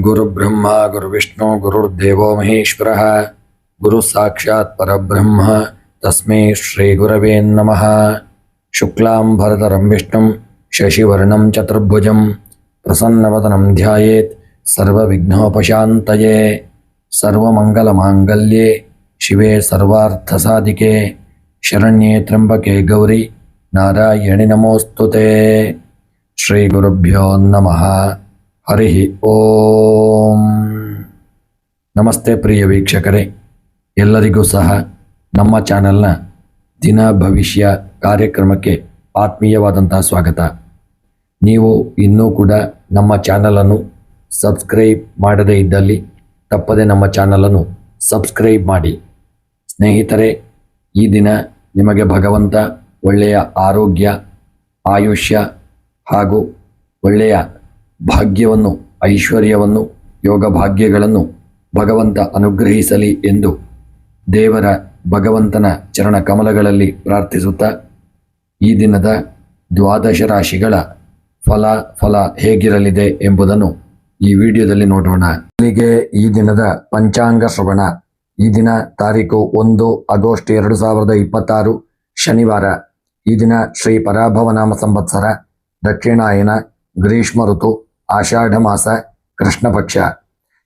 गुरुब्रह्मा गुरुविष्णु गुरुर्देवो महेश्वरः गुरु साक्षात् परब्रह्म तस्मै श्री गुरवे नमः। शुक्लांबरधरं विष्णुं शशिवर्णं चतुर्भुजं प्रसन्नवदनं ध्यायेत् सर्वविघ्नोपशान्तये। सर्वमंगलमांगल्ये शिवे सर्वार्थसाधिके शरण्ये त्र्यंबके गौरी नारायणि नमोस्तुते। श्री गुरुभ्यो नमः। हरि ಓಂ। ನಮಸ್ತೆ ಪ್ರಿಯ ವೀಕ್ಷಕರೇ, ಎಲ್ಲರಿಗೂ ಸಹ ನಮ್ಮ ಚಾನೆಲ್ನ ದಿನ ಭವಿಷ್ಯ ಕಾರ್ಯಕ್ರಮಕ್ಕೆ ಆತ್ಮೀಯವಾದಂತಹ ಸ್ವಾಗತ. ನೀವು ಇನ್ನೂ ಕೂಡ ನಮ್ಮ ಚಾನಲನ್ನು ಸಬ್ಸ್ಕ್ರೈಬ್ ಮಾಡದೇ ಇದ್ದಲ್ಲಿ ತಪ್ಪದೆ ನಮ್ಮ ಚಾನಲನ್ನು ಸಬ್ಸ್ಕ್ರೈಬ್ ಮಾಡಿ. ಸ್ನೇಹಿತರೆ, ಈ ದಿನ ನಿಮಗೆ ಭಗವಂತ ಒಳ್ಳೆಯ ಆರೋಗ್ಯ, ಆಯುಷ್ಯ ಹಾಗೂ ಒಳ್ಳೆಯ ಭಾಗ್ಯವನ್ನು, ಐಶ್ವರ್ಯವನ್ನು, ಯೋಗ ಭಾಗ್ಯಗಳನ್ನು ಭಗವಂತ ಅನುಗ್ರಹಿಸಲಿ ಎಂದು ದೇವರ ಭಗವಂತನ ಚರಣ ಕಮಲಗಳಲ್ಲಿ ಪ್ರಾರ್ಥಿಸುತ್ತಾ, ಈ ದಿನದ ದ್ವಾದಶ ರಾಶಿಗಳ ಫಲ ಹೇಗಿರಲಿದೆ ಎಂಬುದನ್ನು ಈ ವಿಡಿಯೋದಲ್ಲಿ ನೋಡೋಣ. ಇಲ್ಲಿಗೆ ಈ ದಿನದ ಪಂಚಾಂಗ ಶ್ರವಣ. ಈ ದಿನ ತಾರೀಕು 1 ಆಗಸ್ಟ್ 2026 ಶನಿವಾರ. ಈ ದಿನ ಶ್ರೀ ಪರಾಭವನಾಮ ಸಂವತ್ಸರ, ದಕ್ಷಿಣಾಯನ, ಗ್ರೀಷ್ಮ ಋತು, ಆಷಾಢ ಮಾಸ, ಕೃಷ್ಣ ಪಕ್ಷ.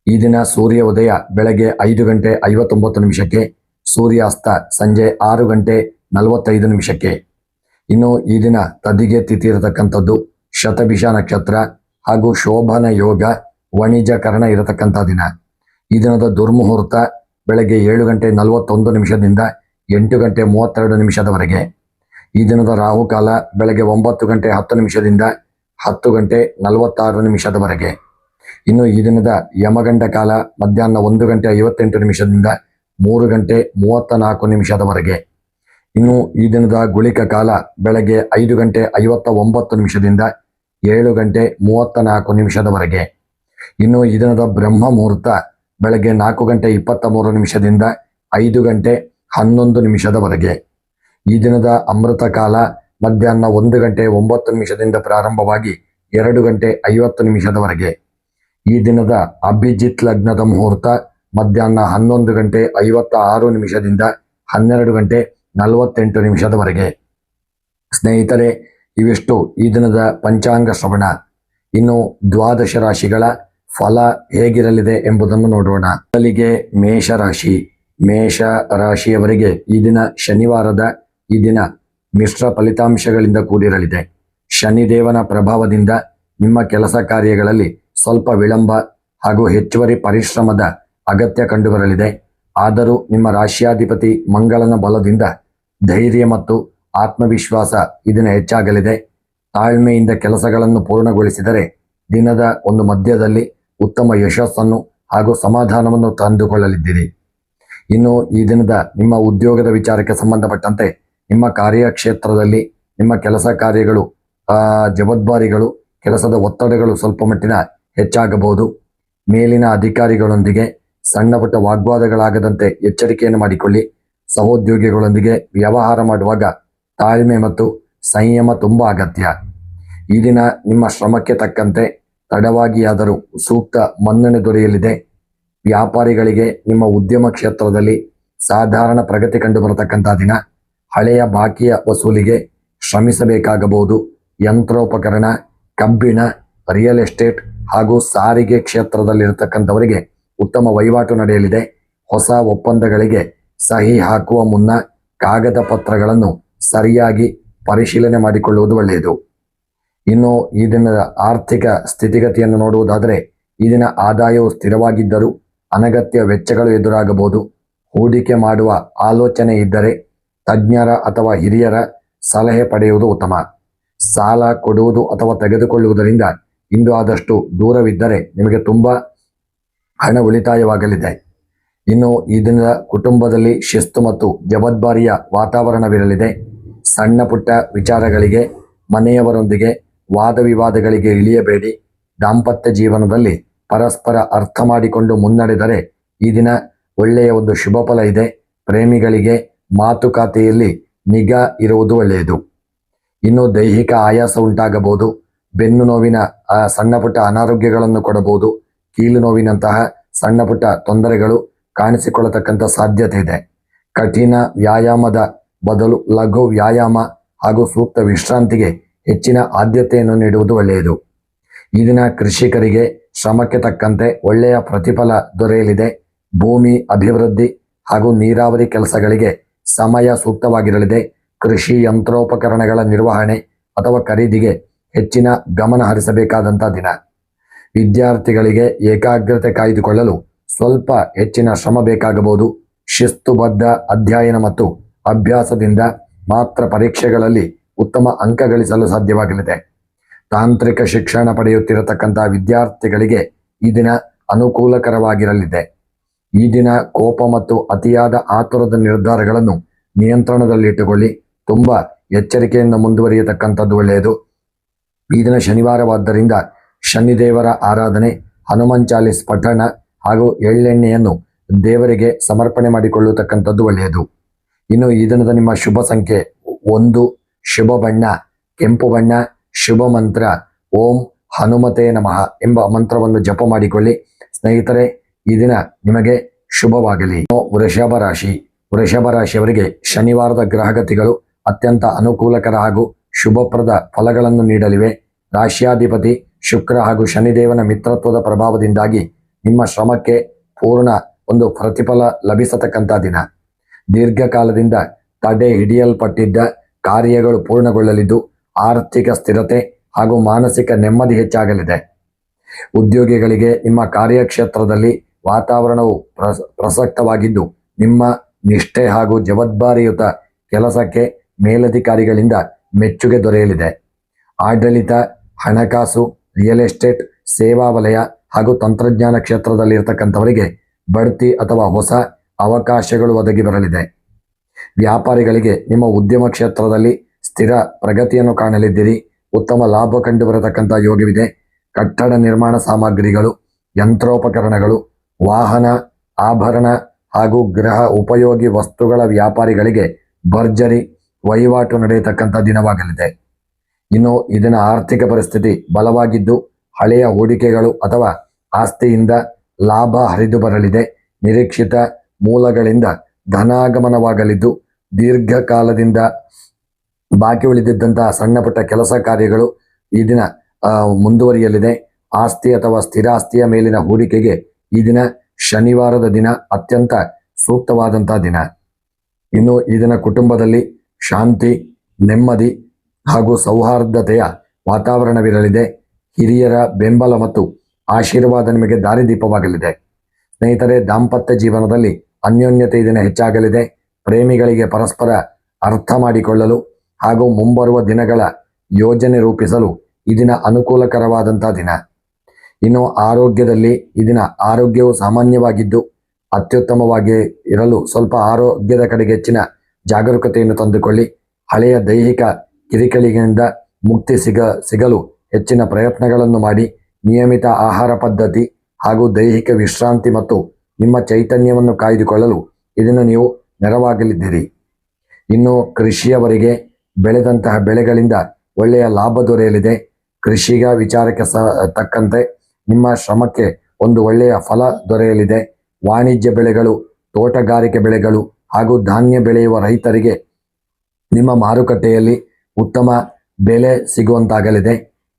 ಈ ದಿನ ಸೂರ್ಯ ಉದಯ ಬೆಳಗ್ಗೆ 5 ಗಂಟೆ 59 ನಿಮಿಷಕ್ಕೆ, ಸೂರ್ಯಾಸ್ತ ಸಂಜೆ 6 ಗಂಟೆ 45 ನಿಮಿಷಕ್ಕೆ. ಇನ್ನು ಈ ದಿನ ತದಿಗೆ ತಿಥಿ ಇರತಕ್ಕಂಥದ್ದು, ಶತಭಿಷ ನಕ್ಷತ್ರ ಹಾಗೂ ಶೋಭನ ಯೋಗ, ವಾಣಿಜ್ಯಕರಣ ಇರತಕ್ಕಂಥ ದಿನ. ಈ ದಿನದ ದುರ್ಮುಹೂರ್ತ ಬೆಳಗ್ಗೆ 7 ಗಂಟೆ 41 ನಿಮಿಷದಿಂದ 8 ಗಂಟೆ 32 ನಿಮಿಷದವರೆಗೆ. ಈ ದಿನದ ರಾಹುಕಾಲ ಬೆಳಗ್ಗೆ 9 ಗಂಟೆ 10 ನಿಮಿಷದಿಂದ 10 ಗಂಟೆ 46 ನಿಮಿಷದವರೆಗೆ. ಇನ್ನು ಈ ದಿನದ ಯಮಗಂಡ ಕಾಲ ಮಧ್ಯಾಹ್ನ 1 ಗಂಟೆ 58 ನಿಮಿಷದಿಂದ 3 ಗಂಟೆ 34 ನಿಮಿಷದವರೆಗೆ. ಇನ್ನು ಈ ದಿನದ ಗುಳಿಕ ಕಾಲ ಬೆಳಗ್ಗೆ 5 ಗಂಟೆ 59 ನಿಮಿಷದಿಂದ 7 ಗಂಟೆ 34 ನಿಮಿಷದವರೆಗೆ. ಇನ್ನು ಈ ದಿನದ ಬ್ರಹ್ಮ ಮುಹೂರ್ತ ಬೆಳಗ್ಗೆ 4 ಗಂಟೆ 23 ನಿಮಿಷದಿಂದ 5 ಗಂಟೆ 11 ನಿಮಿಷದವರೆಗೆ. ಈ ದಿನದ ಅಮೃತ ಕಾಲ ಮಧ್ಯಾಹ್ನ 1 ಗಂಟೆ 9 ನಿಮಿಷದಿಂದ ಪ್ರಾರಂಭವಾಗಿ 2 ಗಂಟೆ 50 ನಿಮಿಷದವರೆಗೆ. ಈ ದಿನದ ಅಭಿಜಿತ್ ಲಗ್ನದ ಮುಹೂರ್ತ ಮಧ್ಯಾಹ್ನ 11 ಗಂಟೆ 56 ನಿಮಿಷದಿಂದ 12 ಗಂಟೆ 48 ನಿಮಿಷದವರೆಗೆ. ಸ್ನೇಹಿತರೆ, ಇವಿಷ್ಟು ಈ ದಿನದ ಪಂಚಾಂಗ ಶ್ರವಣ. ಇನ್ನು ದ್ವಾದಶ ರಾಶಿಗಳ ಫಲ ಹೇಗಿರಲಿದೆ ಎಂಬುದನ್ನು ನೋಡೋಣ. ಮೊದಲಿಗೆ ಮೇಷರಾಶಿ. ಮೇಷ ರಾಶಿಯವರಿಗೆ ಈ ದಿನ ಶನಿವಾರದ ಈ ದಿನ ಮಿಶ್ರ ಫಲಿತಾಂಶಗಳಿಂದ ಕೂಡಿರಲಿದೆ. ಶನಿದೇವನ ಪ್ರಭಾವದಿಂದ ನಿಮ್ಮ ಕೆಲಸ ಕಾರ್ಯಗಳಲ್ಲಿ ಸ್ವಲ್ಪ ವಿಳಂಬ ಹಾಗೂ ಹೆಚ್ಚುವರಿ ಪರಿಶ್ರಮದ ಅಗತ್ಯ ಕಂಡುಬರಲಿದೆ. ಆದರೂ ನಿಮ್ಮ ರಾಶ್ಯಾಧಿಪತಿ ಮಂಗಳನ ಬಲದಿಂದ ಧೈರ್ಯ ಮತ್ತು ಆತ್ಮವಿಶ್ವಾಸ ಇದನ್ನು ಹೆಚ್ಚಾಗಲಿದೆ. ತಾಳ್ಮೆಯಿಂದ ಕೆಲಸಗಳನ್ನು ಪೂರ್ಣಗೊಳಿಸಿದರೆ ದಿನದ ಒಂದು ಮಧ್ಯದಲ್ಲಿ ಉತ್ತಮ ಯಶಸ್ಸನ್ನು ಹಾಗೂ ಸಮಾಧಾನವನ್ನು ತಂದುಕೊಳ್ಳಲಿದ್ದೀರಿ. ಇನ್ನು ಈ ದಿನದ ನಿಮ್ಮ ಉದ್ಯೋಗದ ವಿಚಾರಕ್ಕೆ ಸಂಬಂಧಪಟ್ಟಂತೆ ನಿಮ್ಮ ಕಾರ್ಯಕ್ಷೇತ್ರದಲ್ಲಿ ನಿಮ್ಮ ಕೆಲಸ ಕಾರ್ಯಗಳು, ಜವಾಬ್ದಾರಿಗಳು, ಕೆಲಸದ ಒತ್ತಡಗಳು ಸ್ವಲ್ಪ ಮಟ್ಟಿನ ಹೆಚ್ಚಾಗಬಹುದು. ಮೇಲಿನ ಅಧಿಕಾರಿಗಳೊಂದಿಗೆ ಸಣ್ಣ ಪುಟ್ಟ ವಾಗ್ವಾದಗಳಾಗದಂತೆ ಎಚ್ಚರಿಕೆಯನ್ನು ಮಾಡಿಕೊಳ್ಳಿ. ಸಹೋದ್ಯೋಗಿಗಳೊಂದಿಗೆ ವ್ಯವಹಾರ ಮಾಡುವಾಗ ತಾಳ್ಮೆ ಮತ್ತು ಸಂಯಮ ತುಂಬ ಅಗತ್ಯ. ಈ ದಿನ ನಿಮ್ಮ ಶ್ರಮಕ್ಕೆ ತಕ್ಕಂತೆ ತಡವಾಗಿಯಾದರೂ ಸೂಕ್ತ ಮನ್ನಣೆ ದೊರೆಯಲಿದೆ. ವ್ಯಾಪಾರಿಗಳಿಗೆ ನಿಮ್ಮ ಉದ್ಯಮ ಕ್ಷೇತ್ರದಲ್ಲಿ ಸಾಧಾರಣ ಪ್ರಗತಿ ಕಂಡುಬರತಕ್ಕಂಥ ದಿನ. ಹಳೆಯ ಬಾಕಿಯ ವಸೂಲಿಗೆ ಶ್ರಮಿಸಬೇಕಾಗಬಹುದು. ಯಂತ್ರೋಪಕರಣ, ಕಬ್ಬಿಣ, ರಿಯಲ್ ಎಸ್ಟೇಟ್ ಹಾಗೂ ಸಾರಿಗೆ ಕ್ಷೇತ್ರದಲ್ಲಿರತಕ್ಕಂಥವರಿಗೆ ಉತ್ತಮ ವಹಿವಾಟು ನಡೆಯಲಿದೆ. ಹೊಸ ಒಪ್ಪಂದಗಳಿಗೆ ಸಹಿ ಹಾಕುವ ಮುನ್ನ ಕಾಗದ ಪತ್ರಗಳನ್ನು ಸರಿಯಾಗಿ ಪರಿಶೀಲನೆ ಮಾಡಿಕೊಳ್ಳುವುದು ಒಳ್ಳೆಯದು. ಇನ್ನು ಈ ದಿನದ ಆರ್ಥಿಕ ಸ್ಥಿತಿಗತಿಯನ್ನು ನೋಡುವುದಾದರೆ ಈ ದಿನ ಆದಾಯವು ಸ್ಥಿರವಾಗಿದ್ದರೂ ಅನಗತ್ಯ ವೆಚ್ಚಗಳು ಎದುರಾಗಬಹುದು. ಹೂಡಿಕೆ ಮಾಡುವ ಆಲೋಚನೆ ಇದ್ದರೆ ತಜ್ಞರ ಅಥವಾ ಹಿರಿಯರ ಸಲಹೆ ಪಡೆಯುವುದು ಉತ್ತಮ. ಸಾಲ ಕೊಡುವುದು ಅಥವಾ ತೆಗೆದುಕೊಳ್ಳುವುದರಿಂದ ಇಂದು ಆದಷ್ಟು ದೂರವಿದ್ದರೆ ನಿಮಗೆ ತುಂಬ ಹಣ ಉಳಿತಾಯವಾಗಲಿದೆ. ಇನ್ನು ಈ ದಿನದ ಕುಟುಂಬದಲ್ಲಿ ಶಿಸ್ತು ಮತ್ತು ಜವಾಬ್ದಾರಿಯ ವಾತಾವರಣವಿರಲಿದೆ. ಸಣ್ಣ ಪುಟ್ಟ ವಿಚಾರಗಳಿಗೆ ಮನೆಯವರೊಂದಿಗೆ ವಾದ ವಿವಾದಗಳಿಗೆ ಇಳಿಯಬೇಡಿ. ದಾಂಪತ್ಯ ಜೀವನದಲ್ಲಿ ಪರಸ್ಪರ ಅರ್ಥ ಮಾಡಿಕೊಂಡು ಮುನ್ನಡೆದರೆ ಈ ದಿನ ಒಳ್ಳೆಯ ಒಂದು ಶುಭ ಫಲ ಇದೆ. ಪ್ರೇಮಿಗಳಿಗೆ ಮಾತುಕತೆಯಲ್ಲಿ ನಿಗಾ ಇರುವುದು ಒಳ್ಳೆಯದು. ಇನ್ನು ದೈಹಿಕ ಆಯಾಸ ಉಂಟಾಗಬಹುದು. ಬೆನ್ನು ನೋವಿನ ಸಣ್ಣ ಪುಟ್ಟ ಅನಾರೋಗ್ಯಗಳನ್ನು ಕೊಡಬಹುದು. ಕೀಲು ನೋವಿನಂತಹ ಸಣ್ಣ ಪುಟ್ಟ ತೊಂದರೆಗಳು ಕಾಣಿಸಿಕೊಳ್ಳತಕ್ಕಂಥ ಸಾಧ್ಯತೆ ಇದೆ. ಕಠಿಣ ವ್ಯಾಯಾಮದ ಬದಲು ಲಘು ವ್ಯಾಯಾಮ ಹಾಗೂ ಸೂಕ್ತ ವಿಶ್ರಾಂತಿಗೆ ಹೆಚ್ಚಿನ ಆದ್ಯತೆಯನ್ನು ನೀಡುವುದು ಒಳ್ಳೆಯದು. ಈ ದಿನ ಕೃಷಿಕರಿಗೆ ಶ್ರಮಕ್ಕೆ ತಕ್ಕಂತೆ ಒಳ್ಳೆಯ ಪ್ರತಿಫಲ ದೊರೆಯಲಿದೆ. ಭೂಮಿ ಅಭಿವೃದ್ಧಿ ಹಾಗೂ ನೀರಾವರಿ ಕೆಲಸಗಳಿಗೆ ಸಮಯ ಸೂಕ್ತವಾಗಿರಲಿದೆ. ಕೃಷಿ ಯಂತ್ರೋಪಕರಣಗಳ ನಿರ್ವಹಣೆ ಅಥವಾ ಖರೀದಿಗೆ ಹೆಚ್ಚಿನ ಗಮನ ಹರಿಸಬೇಕಾದಂಥ ದಿನ. ವಿದ್ಯಾರ್ಥಿಗಳಿಗೆ ಏಕಾಗ್ರತೆ ಕಾಯ್ದುಕೊಳ್ಳಲು ಸ್ವಲ್ಪ ಹೆಚ್ಚಿನ ಶ್ರಮ ಬೇಕಾಗಬಹುದು. ಶಿಸ್ತುಬದ್ಧ ಅಧ್ಯಯನ ಮತ್ತು ಅಭ್ಯಾಸದಿಂದ ಮಾತ್ರ ಪರೀಕ್ಷೆಗಳಲ್ಲಿ ಉತ್ತಮ ಅಂಕ ಗಳಿಸಲು ಸಾಧ್ಯವಾಗಲಿದೆ. ತಾಂತ್ರಿಕ ಶಿಕ್ಷಣ ಪಡೆಯುತ್ತಿರತಕ್ಕಂಥ ವಿದ್ಯಾರ್ಥಿಗಳಿಗೆ ಈ ದಿನ ಅನುಕೂಲಕರವಾಗಿರಲಿದೆ. ಈ ದಿನ ಕೋಪ ಮತ್ತು ಅತಿಯಾದ ಆತುರದ ನಿರ್ಧಾರಗಳನ್ನು ನಿಯಂತ್ರಣದಲ್ಲಿಟ್ಟುಕೊಳ್ಳಿ. ತುಂಬ ಎಚ್ಚರಿಕೆಯಿಂದ ಮುಂದುವರಿಯತಕ್ಕಂಥದ್ದು ಒಳ್ಳೆಯದು. ಈ ದಿನ ಶನಿವಾರವಾದ್ದರಿಂದ ಶನಿದೇವರ ಆರಾಧನೆ, ಹನುಮಾನ್ ಚಾಲಿಸ್ ಪಠಣ ಹಾಗೂ ಎಳ್ಳೆಣ್ಣೆಯನ್ನು ದೇವರಿಗೆ ಸಮರ್ಪಣೆ ಮಾಡಿಕೊಳ್ಳತಕ್ಕಂಥದ್ದು ಒಳ್ಳೆಯದು. ಇನ್ನು ಈ ದಿನದ ನಿಮ್ಮ ಶುಭ ಸಂಖ್ಯೆ 1, ಶುಭ ಬಣ್ಣ ಕೆಂಪು ಬಣ್ಣ, ಶುಭ ಮಂತ್ರ ಓಂ ಹನುಮತೆ ನಮಃ ಎಂಬ ಮಂತ್ರವನ್ನು ಜಪ ಮಾಡಿಕೊಳ್ಳಿ. ಸ್ನೇಹಿತರೆ, ಈ ದಿನ ನಿಮಗೆ ಶುಭವಾಗಲಿ. ವೃಷಭ ರಾಶಿಯವರಿಗೆ ಶನಿವಾರದ ಗ್ರಹಗತಿಗಳು ಅತ್ಯಂತ ಅನುಕೂಲಕರ ಹಾಗೂ ಶುಭಪ್ರದ ಫಲಗಳನ್ನು ನೀಡಲಿವೆ. ರಾಶ್ಯಾಧಿಪತಿ ಶುಕ್ರ ಹಾಗೂ ಶನಿದೇವನ ಮಿತ್ರತ್ವದ ಪ್ರಭಾವದಿಂದಾಗಿ ನಿಮ್ಮ ಶ್ರಮಕ್ಕೆ ಪೂರ್ಣ ಒಂದು ಪ್ರತಿಫಲ ಲಭಿಸತಕ್ಕಂಥ ದಿನ. ದೀರ್ಘಕಾಲದಿಂದ ತಡೆ ಹಿಡಿಯಲ್ಪಟ್ಟಿದ್ದ ಕಾರ್ಯಗಳು ಪೂರ್ಣಗೊಳ್ಳಲಿದ್ದು ಆರ್ಥಿಕ ಸ್ಥಿರತೆ ಹಾಗೂ ಮಾನಸಿಕ ನೆಮ್ಮದಿ ಹೆಚ್ಚಾಗಲಿದೆ. ಉದ್ಯೋಗಿಗಳಿಗೆ ನಿಮ್ಮ ಕಾರ್ಯಕ್ಷೇತ್ರದಲ್ಲಿ ವಾತಾವರಣವು ಪ್ರಸಕ್ತವಾಗಿದ್ದು ನಿಮ್ಮ ನಿಷ್ಠೆ ಹಾಗೂ ಜವಾಬ್ದಾರಿಯುತ ಕೆಲಸಕ್ಕೆ ಮೇಲಧಿಕಾರಿಗಳಿಂದ ಮೆಚ್ಚುಗೆ ದೊರೆಯಲಿದೆ. ಆಡಳಿತ, ಹಣಕಾಸು, ರಿಯಲ್ ಎಸ್ಟೇಟ್, ಸೇವಾ ವಲಯ ಹಾಗೂ ತಂತ್ರಜ್ಞಾನ ಕ್ಷೇತ್ರದಲ್ಲಿರ್ತಕ್ಕಂಥವರಿಗೆ ಬಡ್ತಿ ಅಥವಾ ಹೊಸ ಅವಕಾಶಗಳು ಒದಗಿ ಬರಲಿದೆ. ವ್ಯಾಪಾರಿಗಳಿಗೆ ನಿಮ್ಮ ಉದ್ಯಮ ಕ್ಷೇತ್ರದಲ್ಲಿ ಸ್ಥಿರ ಪ್ರಗತಿಯನ್ನು ಕಾಣಲಿದ್ದೀರಿ. ಉತ್ತಮ ಲಾಭ ಕಂಡು ಬರತಕ್ಕಂಥ ಯೋಗವಿದೆ. ಕಟ್ಟಡ ನಿರ್ಮಾಣ ಸಾಮಗ್ರಿಗಳು, ಯಂತ್ರೋಪಕರಣಗಳು, ವಾಹನ, ಆಭರಣ ಹಾಗೂ ಗೃಹ ಉಪಯೋಗಿ ವಸ್ತುಗಳ ವ್ಯಾಪಾರಿಗಳಿಗೆ ಭರ್ಜರಿ ವಹಿವಾಟು ನಡೆಯತಕ್ಕಂಥ ದಿನವಾಗಲಿದೆ. ಇನ್ನು ಇದರ ಆರ್ಥಿಕ ಪರಿಸ್ಥಿತಿ ಬಲವಾಗಿದ್ದು ಹಳೆಯ ಹೂಡಿಕೆಗಳು ಅಥವಾ ಆಸ್ತಿಯಿಂದ ಲಾಭ ಹರಿದು ಬರಲಿದೆ. ನಿರೀಕ್ಷಿತ ಮೂಲಗಳಿಂದ ಧನಾಗಮನವಾಗಲಿದ್ದು ದೀರ್ಘಕಾಲದಿಂದ ಬಾಕಿ ಉಳಿದಿದ್ದಂತಹ ಸಣ್ಣ ಪುಟ್ಟ ಕೆಲಸ ಕಾರ್ಯಗಳು ಈ ದಿನ ಮುಂದುವರಿಯಲಿದೆ. ಆಸ್ತಿ ಅಥವಾ ಸ್ಥಿರಾಸ್ತಿಯ ಮೇಲಿನ ಹೂಡಿಕೆಗೆ ಈ ದಿನ ಶನಿವಾರದ ದಿನ ಅತ್ಯಂತ ಸೂಕ್ತವಾದಂತಹ ದಿನ. ಇನ್ನು ಈ ದಿನ ಕುಟುಂಬದಲ್ಲಿ ಶಾಂತಿ, ನೆಮ್ಮದಿ ಹಾಗೂ ಸೌಹಾರ್ದತೆಯ ವಾತಾವರಣವಿರಲಿದೆ. ಹಿರಿಯರ ಬೆಂಬಲ ಮತ್ತು ಆಶೀರ್ವಾದ ನಿಮಗೆ ದಾರಿದೀಪವಾಗಲಿದೆ. ಸ್ನೇಹಿತರೆ, ದಾಂಪತ್ಯ ಜೀವನದಲ್ಲಿ ಅನ್ಯೋನ್ಯತೆ ಈ ದಿನ ಹೆಚ್ಚಾಗಲಿದೆ. ಪ್ರೇಮಿಗಳಿಗೆ ಪರಸ್ಪರ ಅರ್ಥ ಮಾಡಿಕೊಳ್ಳಲು ಹಾಗೂ ಮುಂಬರುವ ದಿನಗಳ ಯೋಜನೆ ರೂಪಿಸಲು ಈ ದಿನ ಅನುಕೂಲಕರವಾದಂಥ ದಿನ. ಇನ್ನು ಆರೋಗ್ಯದಲ್ಲಿ ಈ ದಿನ ಆರೋಗ್ಯವು ಸಾಮಾನ್ಯವಾಗಿದ್ದು ಅತ್ಯುತ್ತಮವಾಗಿ ಇರಲು ಸ್ವಲ್ಪ ಆರೋಗ್ಯದ ಕಡೆಗೆ ಹೆಚ್ಚಿನ ಜಾಗರೂಕತೆಯನ್ನು ತಂದುಕೊಳ್ಳಿ. ಹಳೆಯ ದೈಹಿಕ ಕಿರಿಕಿರಿಗಳಿಂದ ಮುಕ್ತಿ ಸಿಗಲು ಹೆಚ್ಚಿನ ಪ್ರಯತ್ನಗಳನ್ನು ಮಾಡಿ. ನಿಯಮಿತ ಆಹಾರ ಪದ್ಧತಿ ಹಾಗೂ ದೈಹಿಕ ವಿಶ್ರಾಂತಿ ಮತ್ತು ನಿಮ್ಮ ಚೈತನ್ಯವನ್ನು ಕಾಯ್ದುಕೊಳ್ಳಲು ಇದನ್ನು ನೀವು ನೆರವಾಗಲಿದ್ದೀರಿ. ಇನ್ನು ಕೃಷಿಯವರಿಗೆ ಬೆಳೆದಂತಹ ಬೆಳೆಗಳಿಂದ ಒಳ್ಳೆಯ ಲಾಭ ದೊರೆಯಲಿದೆ. ಕೃಷಿಗ ವಿಚಾರಕ್ಕೆ ತಕ್ಕಂತೆ ನಿಮ್ಮ ಶ್ರಮಕ್ಕೆ ಒಂದು ಒಳ್ಳೆಯ ಫಲ ದೊರೆಯಲಿದೆ. ವಾಣಿಜ್ಯ ಬೆಳೆಗಳು, ತೋಟಗಾರಿಕೆ ಬೆಳೆಗಳು ಹಾಗೂ ಧಾನ್ಯ ಬೆಳೆಯುವ ರೈತರಿಗೆ ನಿಮ್ಮ ಮಾರುಕಟ್ಟೆಯಲ್ಲಿ ಉತ್ತಮ ಬೆಲೆ ಸಿಗುವಂತಾಗಲಿದೆ.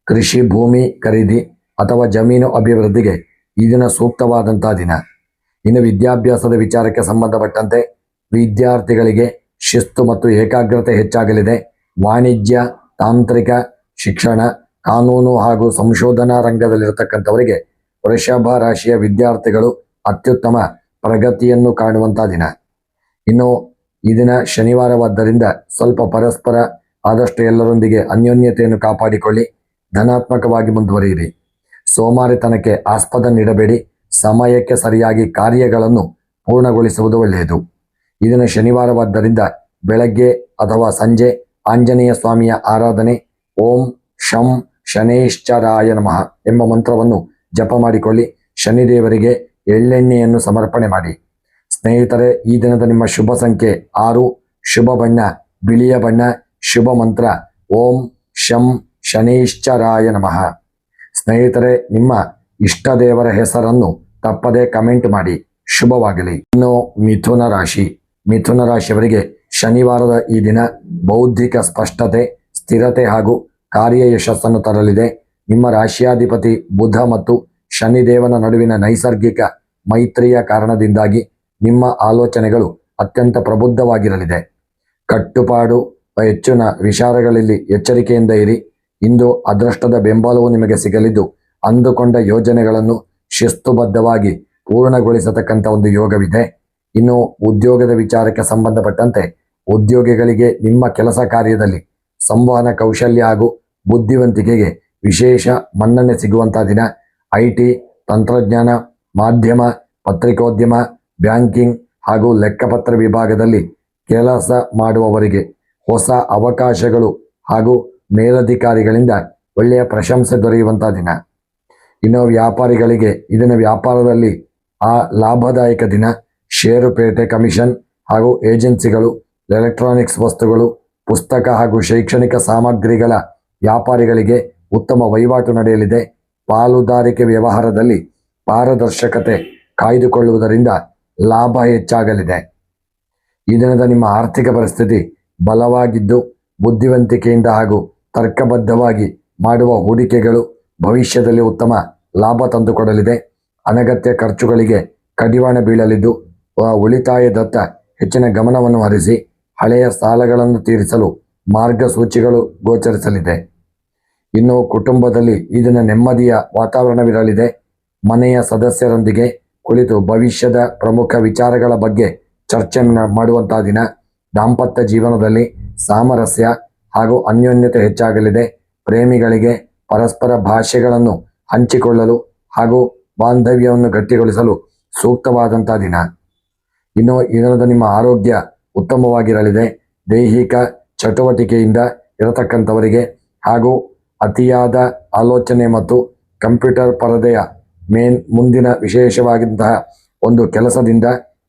ಕೃಷಿ ಭೂಮಿ ಖರೀದಿ ಅಥವಾ ಜಮೀನು ಅಭಿವೃದ್ಧಿಗೆ ಈ ದಿನ ಸೂಕ್ತವಾದಂಥ ದಿನ. ಇನ್ನು ವಿದ್ಯಾಭ್ಯಾಸದ ವಿಚಾರಕ್ಕೆ ಸಂಬಂಧಪಟ್ಟಂತೆ ವಿದ್ಯಾರ್ಥಿಗಳಿಗೆ ಶಿಸ್ತು ಮತ್ತು ಏಕಾಗ್ರತೆ ಹೆಚ್ಚಾಗಲಿದೆ. ವಾಣಿಜ್ಯ, ತಾಂತ್ರಿಕ ಶಿಕ್ಷಣ, ಕಾನೂನು ಹಾಗೂ ಸಂಶೋಧನಾ ರಂಗದಲ್ಲಿರತಕ್ಕಂಥವರಿಗೆ ವೃಷಭ ರಾಶಿಯ ವಿದ್ಯಾರ್ಥಿಗಳು ಅತ್ಯುತ್ತಮ ಪ್ರಗತಿಯನ್ನು ಕಾಣುವಂಥ ದಿನ. ಇನ್ನು ಈ ದಿನ ಶನಿವಾರವಾದ್ದರಿಂದ ಸ್ವಲ್ಪ ಪರಸ್ಪರ ಆದಷ್ಟು ಎಲ್ಲರೊಂದಿಗೆ ಅನ್ಯೋನ್ಯತೆಯನ್ನು ಕಾಪಾಡಿಕೊಳ್ಳಿ. ಧನಾತ್ಮಕವಾಗಿ ಮುಂದುವರಿಯಿರಿ. ಸೋಮಾರಿತನಕ್ಕೆ ಆಸ್ಪದ ನೀಡಬೇಡಿ. ಸಮಯಕ್ಕೆ ಸರಿಯಾಗಿ ಕಾರ್ಯಗಳನ್ನು ಪೂರ್ಣಗೊಳಿಸುವುದು ಒಳ್ಳೆಯದು. ಈ ದಿನ ಶನಿವಾರವಾದ್ದರಿಂದ ಬೆಳಗ್ಗೆ ಅಥವಾ ಸಂಜೆ ಆಂಜನೇಯ ಸ್ವಾಮಿಯ ಆರಾಧನೆ, ಓಂ ಶಂ ಶನೇಶ್ಚರಾಯ ನಮಃ ಎಂಬ ಮಂತ್ರವನ್ನು ಜಪ ಮಾಡಿಕೊಳ್ಳಿ. ಶನಿದೇವರಿಗೆ ಎಳ್ಳೆಣ್ಣೆಯನ್ನು ಸಮರ್ಪಣೆ ಮಾಡಿ. ಸ್ನೇಹಿತರೆ, ಈ ದಿನದ ನಿಮ್ಮ ಶುಭ ಸಂಖ್ಯೆ 6, ಶುಭ ಬಣ್ಣ ಬಿಳಿಯ ಬಣ್ಣ, ಶುಭ ಮಂತ್ರ ಓಂ ಶಂ ಶನೇಶ್ಚರಾಯ ನಮಃ. ಸ್ನೇಹಿತರೆ, ನಿಮ್ಮ ಇಷ್ಟ ದೇವರ ಹೆಸರನ್ನು ತಪ್ಪದೆ ಕಮೆಂಟ್ ಮಾಡಿ. ಶುಭವಾಗಲಿ. ಇನ್ನು ಮಿಥುನ ರಾಶಿಯವರಿಗೆ ಶನಿವಾರದ ಈ ದಿನ ಬೌದ್ಧಿಕ ಸ್ಪಷ್ಟತೆ, ಸ್ಥಿರತೆ ಹಾಗೂ ಕಾರ್ಯ ಯಶಸ್ಸನ್ನು ತರಲಿದೆ. ನಿಮ್ಮ ರಾಶಿಯಾಧಿಪತಿ ಬುಧ ಮತ್ತು ಶನಿದೇವನ ನಡುವಿನ ನೈಸರ್ಗಿಕ ಮೈತ್ರಿಯ ಕಾರಣದಿಂದಾಗಿ ನಿಮ್ಮ ಆಲೋಚನೆಗಳು ಅತ್ಯಂತ ಪ್ರಬುದ್ಧವಾಗಿರಲಿದೆ. ಕಟ್ಟುಪಾಡು ಹೆಚ್ಚಿನ ವಿಚಾರಗಳಲ್ಲಿ ಎಚ್ಚರಿಕೆಯಿಂದ ಇರಿ. ಇಂದು ಅದೃಷ್ಟದ ಬೆಂಬಲವು ನಿಮಗೆ ಸಿಗಲಿದ್ದು, ಅಂದುಕೊಂಡ ಯೋಜನೆಗಳನ್ನು ಶಿಸ್ತುಬದ್ಧವಾಗಿ ಪೂರ್ಣಗೊಳಿಸತಕ್ಕಂಥ ಒಂದು ಯೋಗವಿದೆ. ಇನ್ನು ಉದ್ಯೋಗದ ವಿಚಾರಕ್ಕೆ ಸಂಬಂಧಪಟ್ಟಂತೆ ಉದ್ಯೋಗಿಗಳಿಗೆ ನಿಮ್ಮ ಕೆಲಸ ಕಾರ್ಯದಲ್ಲಿ ಸಂವಹನ ಕೌಶಲ್ಯ ಹಾಗೂ ಬುದ್ಧಿವಂತಿಕೆಗೆ ವಿಶೇಷ ಮನ್ನಣೆ ಸಿಗುವಂಥ ದಿನ. IT, ತಂತ್ರಜ್ಞಾನ, ಮಾಧ್ಯಮ, ಪತ್ರಿಕೋದ್ಯಮ, ಬ್ಯಾಂಕಿಂಗ್ ಹಾಗೂ ಲೆಕ್ಕಪತ್ರ ವಿಭಾಗದಲ್ಲಿ ಕೆಲಸ ಮಾಡುವವರಿಗೆ ಹೊಸ ಅವಕಾಶಗಳು ಹಾಗೂ ಮೇಲಧಿಕಾರಿಗಳಿಂದ ಒಳ್ಳೆಯ ಪ್ರಶಂಸೆ ದೊರೆಯುವಂಥ ದಿನ. ಇನ್ನು ವ್ಯಾಪಾರಿಗಳಿಗೆ ಇದನ್ನು ವ್ಯಾಪಾರದಲ್ಲಿ ಲಾಭದಾಯಕ ದಿನ. ಷೇರುಪೇಟೆ, ಕಮಿಷನ್ ಹಾಗೂ ಏಜೆನ್ಸಿಗಳು, ಎಲೆಕ್ಟ್ರಾನಿಕ್ಸ್ ವಸ್ತುಗಳು, ಪುಸ್ತಕ ಹಾಗೂ ಶೈಕ್ಷಣಿಕ ಸಾಮಗ್ರಿಗಳ ವ್ಯಾಪಾರಿಗಳಿಗೆ ಉತ್ತಮ ವಹಿವಾಟು ನಡೆಯಲಿದೆ. ಪಾಲುದಾರಿಕೆ ವ್ಯವಹಾರದಲ್ಲಿ ಪಾರದರ್ಶಕತೆ ಕಾಯ್ದುಕೊಳ್ಳುವುದರಿಂದ ಲಾಭ ಹೆಚ್ಚಾಗಲಿದೆ. ಈ ದಿನದ ನಿಮ್ಮ ಆರ್ಥಿಕ ಪರಿಸ್ಥಿತಿ ಬಲವಾಗಿದ್ದು, ಬುದ್ಧಿವಂತಿಕೆಯಿಂದ ಹಾಗೂ ತರ್ಕಬದ್ಧವಾಗಿ ಮಾಡುವ ಹೂಡಿಕೆಗಳು ಭವಿಷ್ಯದಲ್ಲಿ ಉತ್ತಮ ಲಾಭ ತಂದುಕೊಡಲಿದೆ. ಅನಗತ್ಯ ಖರ್ಚುಗಳಿಗೆ ಕಡಿವಾಣ ಬೀಳಲಿದ್ದು, ಉಳಿತಾಯದತ್ತ ಹೆಚ್ಚಿನ ಗಮನವನ್ನು ಹರಿಸಿ. ಹಳೆಯ ಸಾಲಗಳನ್ನು ತೀರಿಸಲು ಮಾರ್ಗಸೂಚಿಗಳು ಗೋಚರಿಸಲಿದೆ. ಇನ್ನು ಕುಟುಂಬದಲ್ಲಿ ಇದನ್ನು ನೆಮ್ಮದಿಯ ವಾತಾವರಣವಿರಲಿದೆ. ಮನೆಯ ಸದಸ್ಯರೊಂದಿಗೆ ಕುಳಿತು ಭವಿಷ್ಯದ ಪ್ರಮುಖ ವಿಚಾರಗಳ ಬಗ್ಗೆ ಚರ್ಚೆ ಮಾಡುವಂತಹ ದಿನ. ದಾಂಪತ್ಯ ಜೀವನದಲ್ಲಿ ಸಾಮರಸ್ಯ ಹಾಗೂ ಅನ್ಯೋನ್ಯತೆ ಹೆಚ್ಚಾಗಲಿದೆ. ಪ್ರೇಮಿಗಳಿಗೆ ಪರಸ್ಪರ ಭಾಷೆಗಳನ್ನು ಹಂಚಿಕೊಳ್ಳಲು ಹಾಗೂ ಬಾಂಧವ್ಯವನ್ನು ಗಟ್ಟಿಗೊಳಿಸಲು ಸೂಕ್ತವಾದಂಥ ದಿನ. ಇನ್ನು ಇದರಿಂದ ನಿಮ್ಮ ಆರೋಗ್ಯ ಉತ್ತಮವಾಗಿರಲಿದೆ. ದೈಹಿಕ ಚಟುವಟಿಕೆಯಿಂದ ಇರತಕ್ಕಂಥವರಿಗೆ ಹಾಗೂ ಅತಿಯಾದ ಆಲೋಚನೆ ಮತ್ತು ಕಂಪ್ಯೂಟರ್ ಪರದೆಯ ಮುಂದಿನ ವಿಶೇಷವಾದಂತಹ ಒಂದು ಕೆಲಸದಿಂದ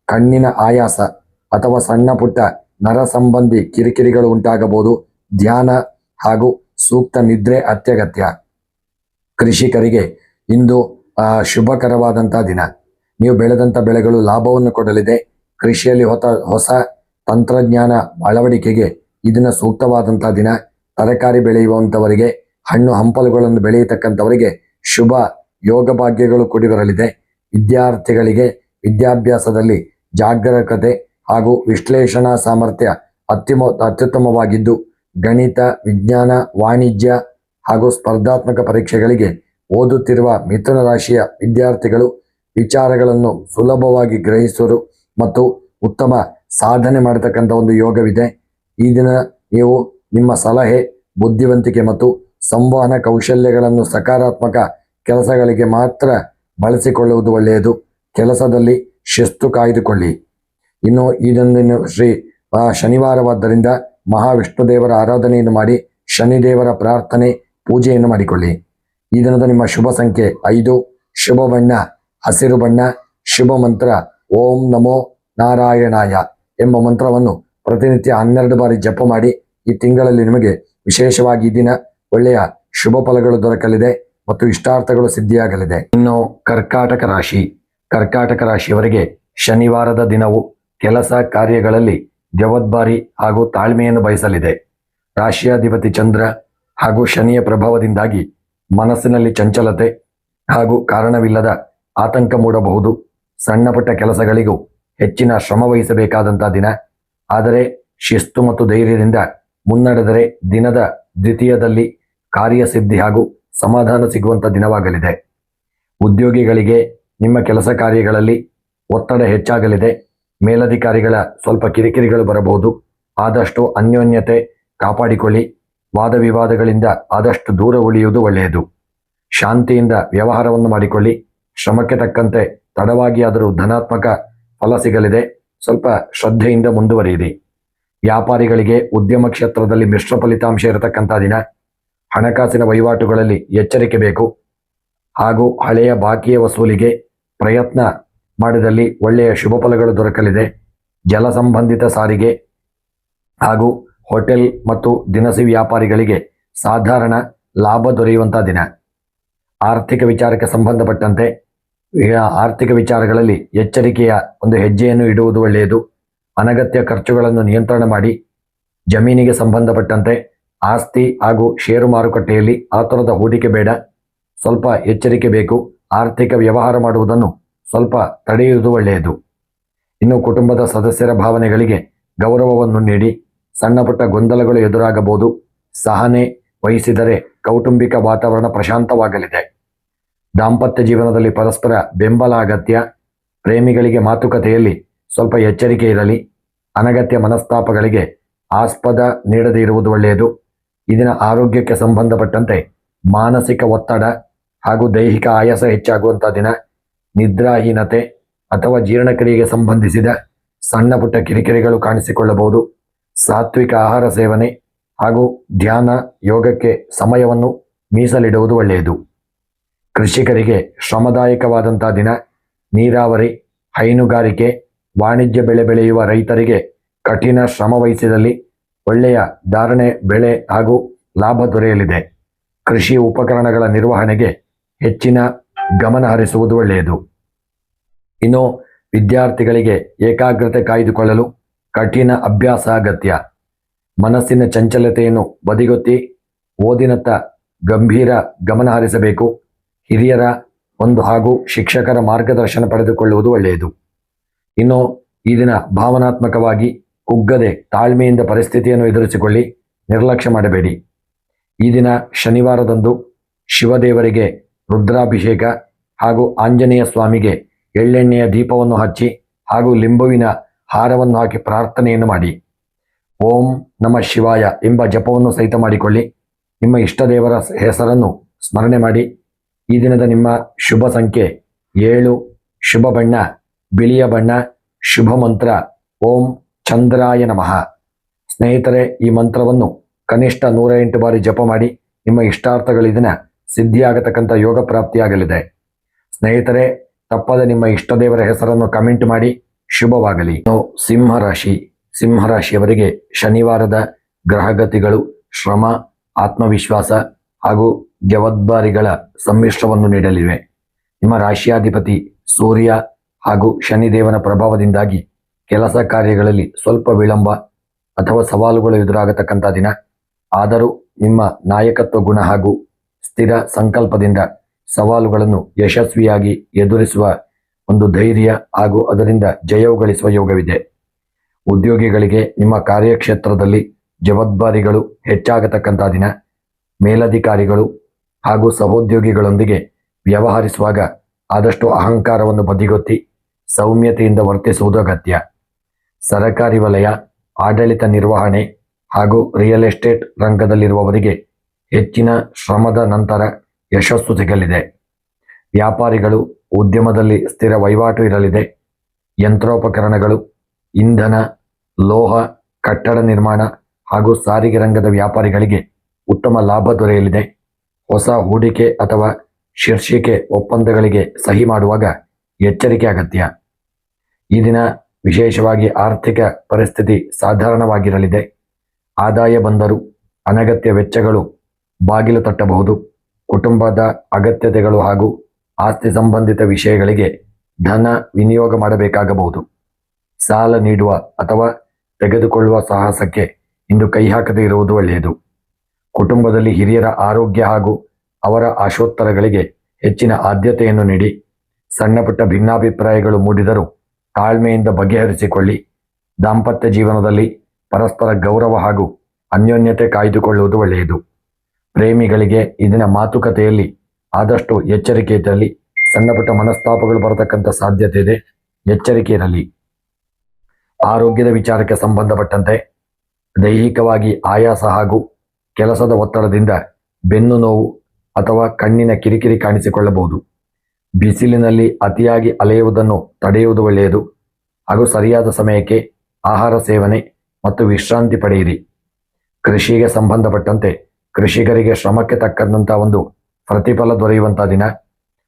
ಕಣ್ಣಿನ ಆಯಾಸ ಅಥವಾ ಸಣ್ಣ ಪುಟ್ಟ ನರ ಸಂಬಂಧಿ ಕಿರಿಕಿರಿಗಳು ಉಂಟಾಗಬಹುದು. ಧ್ಯಾನ ಹಾಗೂ ಸೂಕ್ತ ನಿದ್ರೆ ಅತ್ಯಗತ್ಯ. ಕೃಷಿಕರಿಗೆ ಇಂದು ಶುಭಕರವಾದಂಥ ದಿನ. ನೀವು ಬೆಳೆದಂಥ ಬೆಳೆಗಳು ಲಾಭವನ್ನು ಕೊಡಲಿದೆ. ಕೃಷಿಯಲ್ಲಿ ಹೊಸ ತಂತ್ರಜ್ಞಾನ ಅಳವಡಿಕೆಗೆ ಇದನ್ನು ಸೂಕ್ತವಾದಂಥ ದಿನ. ತರಕಾರಿ ಬೆಳೆಯುವಂಥವರಿಗೆ, ಹಣ್ಣು ಹಂಪಲುಗಳನ್ನು ಬೆಳೆಯತಕ್ಕಂಥವರಿಗೆ ಶುಭ ಯೋಗ ಭಾಗ್ಯಗಳು ಕೂಡಿ ಬರಲಿದೆ. ವಿದ್ಯಾರ್ಥಿಗಳಿಗೆ ವಿದ್ಯಾಭ್ಯಾಸದಲ್ಲಿ ಜಾಗರೂಕತೆ ಹಾಗೂ ವಿಶ್ಲೇಷಣಾ ಸಾಮರ್ಥ್ಯ ಅತ್ಯುತ್ತಮವಾಗಿದ್ದು, ಗಣಿತ, ವಿಜ್ಞಾನ, ವಾಣಿಜ್ಯ ಹಾಗೂ ಸ್ಪರ್ಧಾತ್ಮಕ ಪರೀಕ್ಷೆಗಳಿಗೆ ಓದುತ್ತಿರುವ ಮಿಥುನ ರಾಶಿಯ ವಿದ್ಯಾರ್ಥಿಗಳು ವಿಚಾರಗಳನ್ನು ಸುಲಭವಾಗಿ ಗ್ರಹಿಸುವರು ಮತ್ತು ಉತ್ತಮ ಸಾಧನೆ ಮಾಡತಕ್ಕಂಥ ಒಂದು ಯೋಗವಿದೆ. ಈ ದಿನ ನೀವು ನಿಮ್ಮ ಸಲಹೆ, ಬುದ್ಧಿವಂತಿಕೆ ಮತ್ತು ಸಂವಹನ ಕೌಶಲ್ಯಗಳನ್ನು ಸಕಾರಾತ್ಮಕ ಕೆಲಸಗಳಿಗೆ ಮಾತ್ರ ಬಳಸಿಕೊಳ್ಳುವುದು ಒಳ್ಳೆಯದು. ಕೆಲಸದಲ್ಲಿ ಶಿಸ್ತು ಕಾಯ್ದುಕೊಳ್ಳಿ. ಇನ್ನು ಇದನ್ನು ಶನಿವಾರವಾದ್ದರಿಂದ ಮಹಾವಿಷ್ಣುದೇವರ ಆರಾಧನೆಯನ್ನು ಮಾಡಿ ಶನಿದೇವರ ಪ್ರಾರ್ಥನೆ, ಪೂಜೆಯನ್ನು ಮಾಡಿಕೊಳ್ಳಿ. ಈ ದಿನದ ನಿಮ್ಮ ಶುಭ ಸಂಖ್ಯೆ 5, ಶುಭ ಬಣ್ಣ ಹಸಿರು ಬಣ್ಣ, ಶುಭ ಮಂತ್ರ ಓಂ ನಮೋ ನಾರಾಯಣಾಯ ಎಂಬ ಮಂತ್ರವನ್ನು ಪ್ರತಿನಿತ್ಯ 12 ಬಾರಿ ಜಪ ಮಾಡಿ. ಈ ತಿಂಗಳಲ್ಲಿ ನಿಮಗೆ ವಿಶೇಷವಾಗಿ ಈ ದಿನ ಒಳ್ಳೆಯ ಶುಭ ಫಲಗಳು ದೊರಕಲಿದೆ ಮತ್ತು ಇಷ್ಟಾರ್ಥಗಳು ಸಿದ್ಧಿಯಾಗಲಿದೆ. ಇನ್ನು ಕರ್ಕಾಟಕ ರಾಶಿಯವರಿಗೆ ಶನಿವಾರದ ದಿನವು ಕೆಲಸ ಕಾರ್ಯಗಳಲ್ಲಿ ಜವಾಬ್ದಾರಿ ಹಾಗೂ ತಾಳ್ಮೆಯನ್ನು ಬಯಸಲಿದೆ. ರಾಶಿಯಾಧಿಪತಿ ಚಂದ್ರ ಹಾಗೂ ಶನಿಯ ಪ್ರಭಾವದಿಂದಾಗಿ ಮನಸ್ಸಿನಲ್ಲಿ ಚಂಚಲತೆ ಹಾಗೂ ಕಾರಣವಿಲ್ಲದ ಆತಂಕ ಮೂಡಬಹುದು. ಸಣ್ಣ ಪುಟ್ಟ ಕೆಲಸಗಳಿಗೂ ಹೆಚ್ಚಿನ ಶ್ರಮ ವಹಿಸಬೇಕಾದಂಥ ದಿನ. ಆದರೆ ಶಿಸ್ತು ಮತ್ತು ಧೈರ್ಯದಿಂದ ಮುನ್ನಡೆದರೆ ದಿನದ ದ್ವಿತೀಯದಲ್ಲಿ ಕಾರ್ಯಸಿದ್ಧಿ ಹಾಗೂ ಸಮಾಧಾನ ಸಿಗುವಂಥ ದಿನವಾಗಲಿದೆ. ಉದ್ಯೋಗಿಗಳಿಗೆ ನಿಮ್ಮ ಕೆಲಸ ಕಾರ್ಯಗಳಲ್ಲಿ ಒತ್ತಡ ಹೆಚ್ಚಾಗಲಿದೆ. ಮೇಲಧಿಕಾರಿಗಳ ಸ್ವಲ್ಪ ಕಿರಿಕಿರಿಗಳು ಬರಬಹುದು. ಆದಷ್ಟು ಅನ್ಯೋನ್ಯತೆ ಕಾಪಾಡಿಕೊಳ್ಳಿ. ವಾದ ವಿವಾದಗಳಿಂದ ಆದಷ್ಟು ದೂರ ಉಳಿಯುವುದು ಒಳ್ಳೆಯದು. ಶಾಂತಿಯಿಂದ ವ್ಯವಹಾರವನ್ನು ಮಾಡಿಕೊಳ್ಳಿ. ಶ್ರಮಕ್ಕೆ ತಕ್ಕಂತೆ ತಡವಾಗಿ ಆದರೂ ಧನಾತ್ಮಕ ಫಲ ಸಿಗಲಿದೆ. ಸ್ವಲ್ಪ ಶ್ರದ್ಧೆಯಿಂದ ಮುಂದುವರಿಯಿರಿ. ವ್ಯಾಪಾರಿಗಳಿಗೆ ಉದ್ಯಮ ಕ್ಷೇತ್ರದಲ್ಲಿ ಮಿಶ್ರ ಫಲಿತಾಂಶ ಇರತಕ್ಕಂಥ ದಿನ. ಹಣಕಾಸಿನ ವಹಿವಾಟುಗಳಲ್ಲಿ ಎಚ್ಚರಿಕೆ ಬೇಕು ಹಾಗೂ ಹಳೆಯ ಬಾಕಿಯ ವಸೂಲಿಗೆ ಪ್ರಯತ್ನ ಮಾಡಿದಲ್ಲಿ ಒಳ್ಳೆಯ ಶುಭ ಫಲಗಳು ದೊರಕಲಿದೆ. ಜಲ ಸಂಬಂಧಿತ ಸಾರಿಗೆ ಹಾಗೂ ಹೋಟೆಲ್ ಮತ್ತು ದಿನಸಿ ವ್ಯಾಪಾರಿಗಳಿಗೆ ಸಾಧಾರಣ ಲಾಭ ದೊರೆಯುವಂಥ ದಿನ. ಆರ್ಥಿಕ ವಿಚಾರಕ್ಕೆ ಸಂಬಂಧಪಟ್ಟಂತೆ ಆರ್ಥಿಕ ವಿಚಾರಗಳಲ್ಲಿ ಎಚ್ಚರಿಕೆಯ ಒಂದು ಹೆಜ್ಜೆಯನ್ನು ಇಡುವುದು ಒಳ್ಳೆಯದು. ಅನಗತ್ಯ ಖರ್ಚುಗಳನ್ನು ನಿಯಂತ್ರಣ ಮಾಡಿ. ಜಮೀನಿಗೆ ಸಂಬಂಧಪಟ್ಟಂತೆ ಆಸ್ತಿ ಹಾಗೂ ಷೇರು ಮಾರುಕಟ್ಟೆಯಲ್ಲಿ ಆತುರದ ಹೂಡಿಕೆ ಬೇಡ. ಸ್ವಲ್ಪ ಎಚ್ಚರಿಕೆ ಬೇಕು. ಆರ್ಥಿಕ ವ್ಯವಹಾರ ಮಾಡುವುದನ್ನು ಸ್ವಲ್ಪ ತಡೆಯುವುದು ಒಳ್ಳೆಯದು. ಇನ್ನು ಕುಟುಂಬದ ಸದಸ್ಯರ ಭಾವನೆಗಳಿಗೆ ಗೌರವವನ್ನು ನೀಡಿ. ಸಣ್ಣ ಪುಟ್ಟ ಗೊಂದಲಗಳು ಎದುರಾಗಬಹುದು. ಸಹನೆ ವಹಿಸಿದರೆ ಕೌಟುಂಬಿಕ ವಾತಾವರಣ ಪ್ರಶಾಂತವಾಗಲಿದೆ. ದಾಂಪತ್ಯ ಜೀವನದಲ್ಲಿ ಪರಸ್ಪರ ಬೆಂಬಲ ಅಗತ್ಯ. ಪ್ರೇಮಿಗಳಿಗೆ ಮಾತುಕತೆಯಲ್ಲಿ ಸ್ವಲ್ಪ ಎಚ್ಚರಿಕೆ ಇರಲಿ. ಅನಗತ್ಯ ಮನಸ್ತಾಪಗಳಿಗೆ ಆಸ್ಪದ ನೀಡದೇ ಇರುವುದು ಒಳ್ಳೆಯದು. ಇದರ ಆರೋಗ್ಯಕ್ಕೆ ಸಂಬಂಧಪಟ್ಟಂತೆ ಮಾನಸಿಕ ಒತ್ತಡ ಹಾಗೂ ದೈಹಿಕ ಆಯಾಸ ಹೆಚ್ಚಾಗುವಂಥ ದಿನ. ನಿದ್ರಾಹೀನತೆ ಅಥವಾ ಜೀರ್ಣಕ್ರಿಯೆಗೆ ಸಂಬಂಧಿಸಿದ ಸಣ್ಣ ಪುಟ್ಟ ಕಿರಿಕಿರಿಗಳು ಕಾಣಿಸಿಕೊಳ್ಳಬಹುದು. ಸಾತ್ವಿಕ ಆಹಾರ ಸೇವನೆ ಹಾಗೂ ಧ್ಯಾನ ಯೋಗಕ್ಕೆ ಸಮಯವನ್ನು ಮೀಸಲಿಡುವುದು ಒಳ್ಳೆಯದು. ಕೃಷಿಕರಿಗೆ ಶ್ರಮದಾಯಕವಾದಂಥ ದಿನ. ನೀರಾವರಿ, ಹೈನುಗಾರಿಕೆ, ವಾಣಿಜ್ಯ ಬೆಳೆ ಬೆಳೆಯುವ ರೈತರಿಗೆ ಕಠಿಣ ಶ್ರಮ ವಹಿಸಿದಲ್ಲಿ ಒಳ್ಳೆಯ ಧಾರಣೆ, ಬೆಳೆ ಹಾಗೂ ಲಾಭ ದೊರೆಯಲಿದೆ. ಕೃಷಿ ಉಪಕರಣಗಳ ನಿರ್ವಹಣೆಗೆ ಹೆಚ್ಚಿನ ಗಮನ ಹರಿಸುವುದು ಒಳ್ಳೆಯದು. ಇನ್ನು ವಿದ್ಯಾರ್ಥಿಗಳಿಗೆ ಏಕಾಗ್ರತೆ ಕಾಯ್ದುಕೊಳ್ಳಲು ಕಠಿಣ ಅಭ್ಯಾಸ ಅಗತ್ಯ. ಮನಸ್ಸಿನ ಚಂಚಲತೆಯನ್ನು ಬದಿಗೊತ್ತಿ ಓದಿನತ್ತ ಗಂಭೀರ ಗಮನ ಹರಿಸಬೇಕು. ಹಿರಿಯರ ಹಾಗೂ ಶಿಕ್ಷಕರ ಮಾರ್ಗದರ್ಶನ ಪಡೆದುಕೊಳ್ಳುವುದು ಒಳ್ಳೆಯದು. ಇನ್ನು ಈ ದಿನ ಭಾವನಾತ್ಮಕವಾಗಿ ಕುಗ್ಗದೆ ತಾಳ್ಮೆಯಿಂದ ಪರಿಸ್ಥಿತಿಯನ್ನು ಎದುರಿಸಿಕೊಳ್ಳಿ. ನಿರ್ಲಕ್ಷ್ಯ ಮಾಡಬೇಡಿ. ಈ ದಿನ ಶನಿವಾರದಂದು ಶಿವದೇವರಿಗೆ ರುದ್ರಾಭಿಷೇಕ ಹಾಗೂ ಆಂಜನೇಯ ಸ್ವಾಮಿಗೆ ಎಳ್ಳೆಣ್ಣೆಯ ದೀಪವನ್ನು ಹಚ್ಚಿ ಹಾಗೂ ಲಿಂಬುವಿನ ಹಾರವನ್ನು ಹಾಕಿ ಪ್ರಾರ್ಥನೆಯನ್ನು ಮಾಡಿ. ಓಂ ನಮಃ ಶಿವಾಯ ಎಂಬ ಜಪವನ್ನು ಸಹಿತ ಮಾಡಿಕೊಳ್ಳಿ. ನಿಮ್ಮ ಇಷ್ಟದೇವರ ಹೆಸರನ್ನು ಸ್ಮರಣೆ ಮಾಡಿ. ಈ ದಿನದ ನಿಮ್ಮ ಶುಭ ಸಂಖ್ಯೆ 7, ಶುಭ ಬಣ್ಣ ಬಿಳಿಯ ಬಣ್ಣ, ಶುಭ ಮಂತ್ರ ಓಂ ಚಂದ್ರಾಯ ನಮಃ. ಸ್ನೇಹಿತರೆ, ಈ ಮಂತ್ರವನ್ನು ಕನಿಷ್ಠ 108 ಬಾರಿ ಜಪ ಮಾಡಿ. ನಿಮ್ಮ ಇಷ್ಟಾರ್ಥಗಳು ಇದನ್ನ ಸಿದ್ಧಿಯಾಗತಕ್ಕಂಥ ಯೋಗ ಪ್ರಾಪ್ತಿಯಾಗಲಿದೆ. ಸ್ನೇಹಿತರೆ, ತಪ್ಪದೆ ನಿಮ್ಮ ಇಷ್ಟದೇವರ ಹೆಸರನ್ನು ಕಮೆಂಟ್ ಮಾಡಿ. ಶುಭವಾಗಲಿ. ಸಿಂಹರಾಶಿಯವರಿಗೆ ಶನಿವಾರದ ಗ್ರಹಗತಿಗಳು ಶ್ರಮ, ಆತ್ಮವಿಶ್ವಾಸ ಹಾಗೂ ಜವಾಬ್ದಾರಿಗಳ ಸಮ್ಮಿಶ್ರವನ್ನು ನೀಡಲಿವೆ. ನಿಮ್ಮ ರಾಶಿಯಾಧಿಪತಿ ಸೂರ್ಯ ಹಾಗೂ ಶನಿದೇವನ ಪ್ರಭಾವದಿಂದಾಗಿ ಕೆಲಸ ಕಾರ್ಯಗಳಲ್ಲಿ ಸ್ವಲ್ಪ ವಿಳಂಬ ಅಥವಾ ಸವಾಲುಗಳು ಎದುರಾಗತಕ್ಕಂಥ ದಿನ. ಆದರೂ ನಿಮ್ಮ ನಾಯಕತ್ವ ಗುಣ ಹಾಗೂ ಸ್ಥಿರ ಸಂಕಲ್ಪದಿಂದ ಸವಾಲುಗಳನ್ನು ಯಶಸ್ವಿಯಾಗಿ ಎದುರಿಸುವ ಒಂದು ಧೈರ್ಯ ಹಾಗೂ ಅದರಿಂದ ಜಯವು ಗಳಿಸುವ ಯೋಗವಿದೆ. ಉದ್ಯೋಗಿಗಳಿಗೆ ನಿಮ್ಮ ಕಾರ್ಯಕ್ಷೇತ್ರದಲ್ಲಿ ಜವಾಬ್ದಾರಿಗಳು ಹೆಚ್ಚಾಗತಕ್ಕಂಥ ದಿನ. ಮೇಲಧಿಕಾರಿಗಳು ಹಾಗೂ ಸಹೋದ್ಯೋಗಿಗಳೊಂದಿಗೆ ವ್ಯವಹರಿಸುವಾಗ ಆದಷ್ಟು ಅಹಂಕಾರವನ್ನು ಬದಿಗೊತ್ತಿ ಸೌಮ್ಯತೆಯಿಂದ ವರ್ತಿಸುವುದು ಅಗತ್ಯ. ಸರಕಾರಿ ವಲಯ, ಆಡಳಿತ ನಿರ್ವಹಣೆ ಹಾಗೂ ರಿಯಲ್ ಎಸ್ಟೇಟ್ ರಂಗದಲ್ಲಿರುವವರಿಗೆ ಹೆಚ್ಚಿನ ಶ್ರಮದ ನಂತರ ಯಶಸ್ಸು ಸಿಗಲಿದೆ. ವ್ಯಾಪಾರಿಗಳು ಉದ್ಯಮದಲ್ಲಿ ಸ್ಥಿರ ವಹಿವಾಟು ಇರಲಿದೆ. ಯಂತ್ರೋಪಕರಣಗಳು, ಇಂಧನ, ಲೋಹ, ಕಟ್ಟಡ ನಿರ್ಮಾಣ ಹಾಗೂ ಸಾರಿಗೆ ರಂಗದ ವ್ಯಾಪಾರಿಗಳಿಗೆ ಉತ್ತಮ ಲಾಭ ದೊರೆಯಲಿದೆ. ಹೊಸ ಹೂಡಿಕೆ ಅಥವಾ ಶೀರ್ಷಿಕೆ ಒಪ್ಪಂದಗಳಿಗೆ ಸಹಿ ಮಾಡುವಾಗ ಎಚ್ಚರಿಕೆ ಅಗತ್ಯ. ಈ ದಿನ ವಿಶೇಷವಾಗಿ ಆರ್ಥಿಕ ಪರಿಸ್ಥಿತಿ ಸಾಧಾರಣವಾಗಿರಲಿದೆ. ಆದಾಯ ಬಂದರೂ ಅನಗತ್ಯ ವೆಚ್ಚಗಳು ಬಾಗಿಲು ತಟ್ಟಬಹುದು. ಕುಟುಂಬದ ಅಗತ್ಯತೆಗಳು ಹಾಗೂ ಆಸ್ತಿ ಸಂಬಂಧಿತ ವಿಷಯಗಳಿಗೆ ಧನ ವಿನಿಯೋಗ ಮಾಡಬೇಕಾಗಬಹುದು. ಸಾಲ ನೀಡುವ ಅಥವಾ ತೆಗೆದುಕೊಳ್ಳುವ ಸಾಹಸಕ್ಕೆ ಇಂದು ಕೈ ಹಾಕದೇ ಇರುವುದು ಒಳ್ಳೆಯದು. ಕುಟುಂಬದಲ್ಲಿ ಹಿರಿಯರ ಆರೋಗ್ಯ ಹಾಗೂ ಅವರ ಆಶೋತ್ತರಗಳಿಗೆ ಹೆಚ್ಚಿನ ಆದ್ಯತೆಯನ್ನು ನೀಡಿ. ಸಣ್ಣ ಪುಟ್ಟ ಭಿನ್ನಾಭಿಪ್ರಾಯಗಳು ಮೂಡಿದರೂ ತಾಳ್ಮೆಯಿಂದ ಬಗೆಹರಿಸಿಕೊಳ್ಳಿ. ದಾಂಪತ್ಯ ಜೀವನದಲ್ಲಿ ಪರಸ್ಪರ ಗೌರವ ಹಾಗೂ ಅನ್ಯೋನ್ಯತೆ ಕಾಯ್ದುಕೊಳ್ಳುವುದು ಒಳ್ಳೆಯದು. ಪ್ರೇಮಿಗಳಿಗೆ ಇದರ ಮಾತುಕತೆಯಲ್ಲಿ ಆದಷ್ಟು ಎಚ್ಚರಿಕೆ ಇರಲಿ. ಸಣ್ಣ ಪುಟ್ಟ ಮನಸ್ತಾಪಗಳು ಬರತಕ್ಕಂಥ ಸಾಧ್ಯತೆ ಇದೆ. ಎಚ್ಚರಿಕೆ ಇರಲಿ. ಆರೋಗ್ಯದ ವಿಚಾರಕ್ಕೆ ಸಂಬಂಧಪಟ್ಟಂತೆ ದೈಹಿಕವಾಗಿ ಆಯಾಸ ಹಾಗೂ ಕೆಲಸದ ಒತ್ತಡದಿಂದ ಬೆನ್ನು ನೋವು ಅಥವಾ ಕಣ್ಣಿನ ಕಿರಿಕಿರಿ ಕಾಣಿಸಿಕೊಳ್ಳಬಹುದು. ಬಿಸಿಲಿನಲ್ಲಿ ಅತಿಯಾಗಿ ಅಲೆಯುವುದನ್ನು ತಡೆಯುವುದು ಒಳ್ಳೆಯದು. ಹಾಗೂ ಸರಿಯಾದ ಸಮಯಕ್ಕೆ ಆಹಾರ ಸೇವನೆ ಮತ್ತು ವಿಶ್ರಾಂತಿ ಪಡೆಯಿರಿ. ಕೃಷಿಗೆ ಸಂಬಂಧಪಟ್ಟಂತೆ ಕೃಷಿಕರಿಗೆ ಶ್ರಮಕ್ಕೆ ತಕ್ಕಂಥ ಒಂದು ಪ್ರತಿಫಲ ದೊರೆಯುವಂಥ ದಿನ.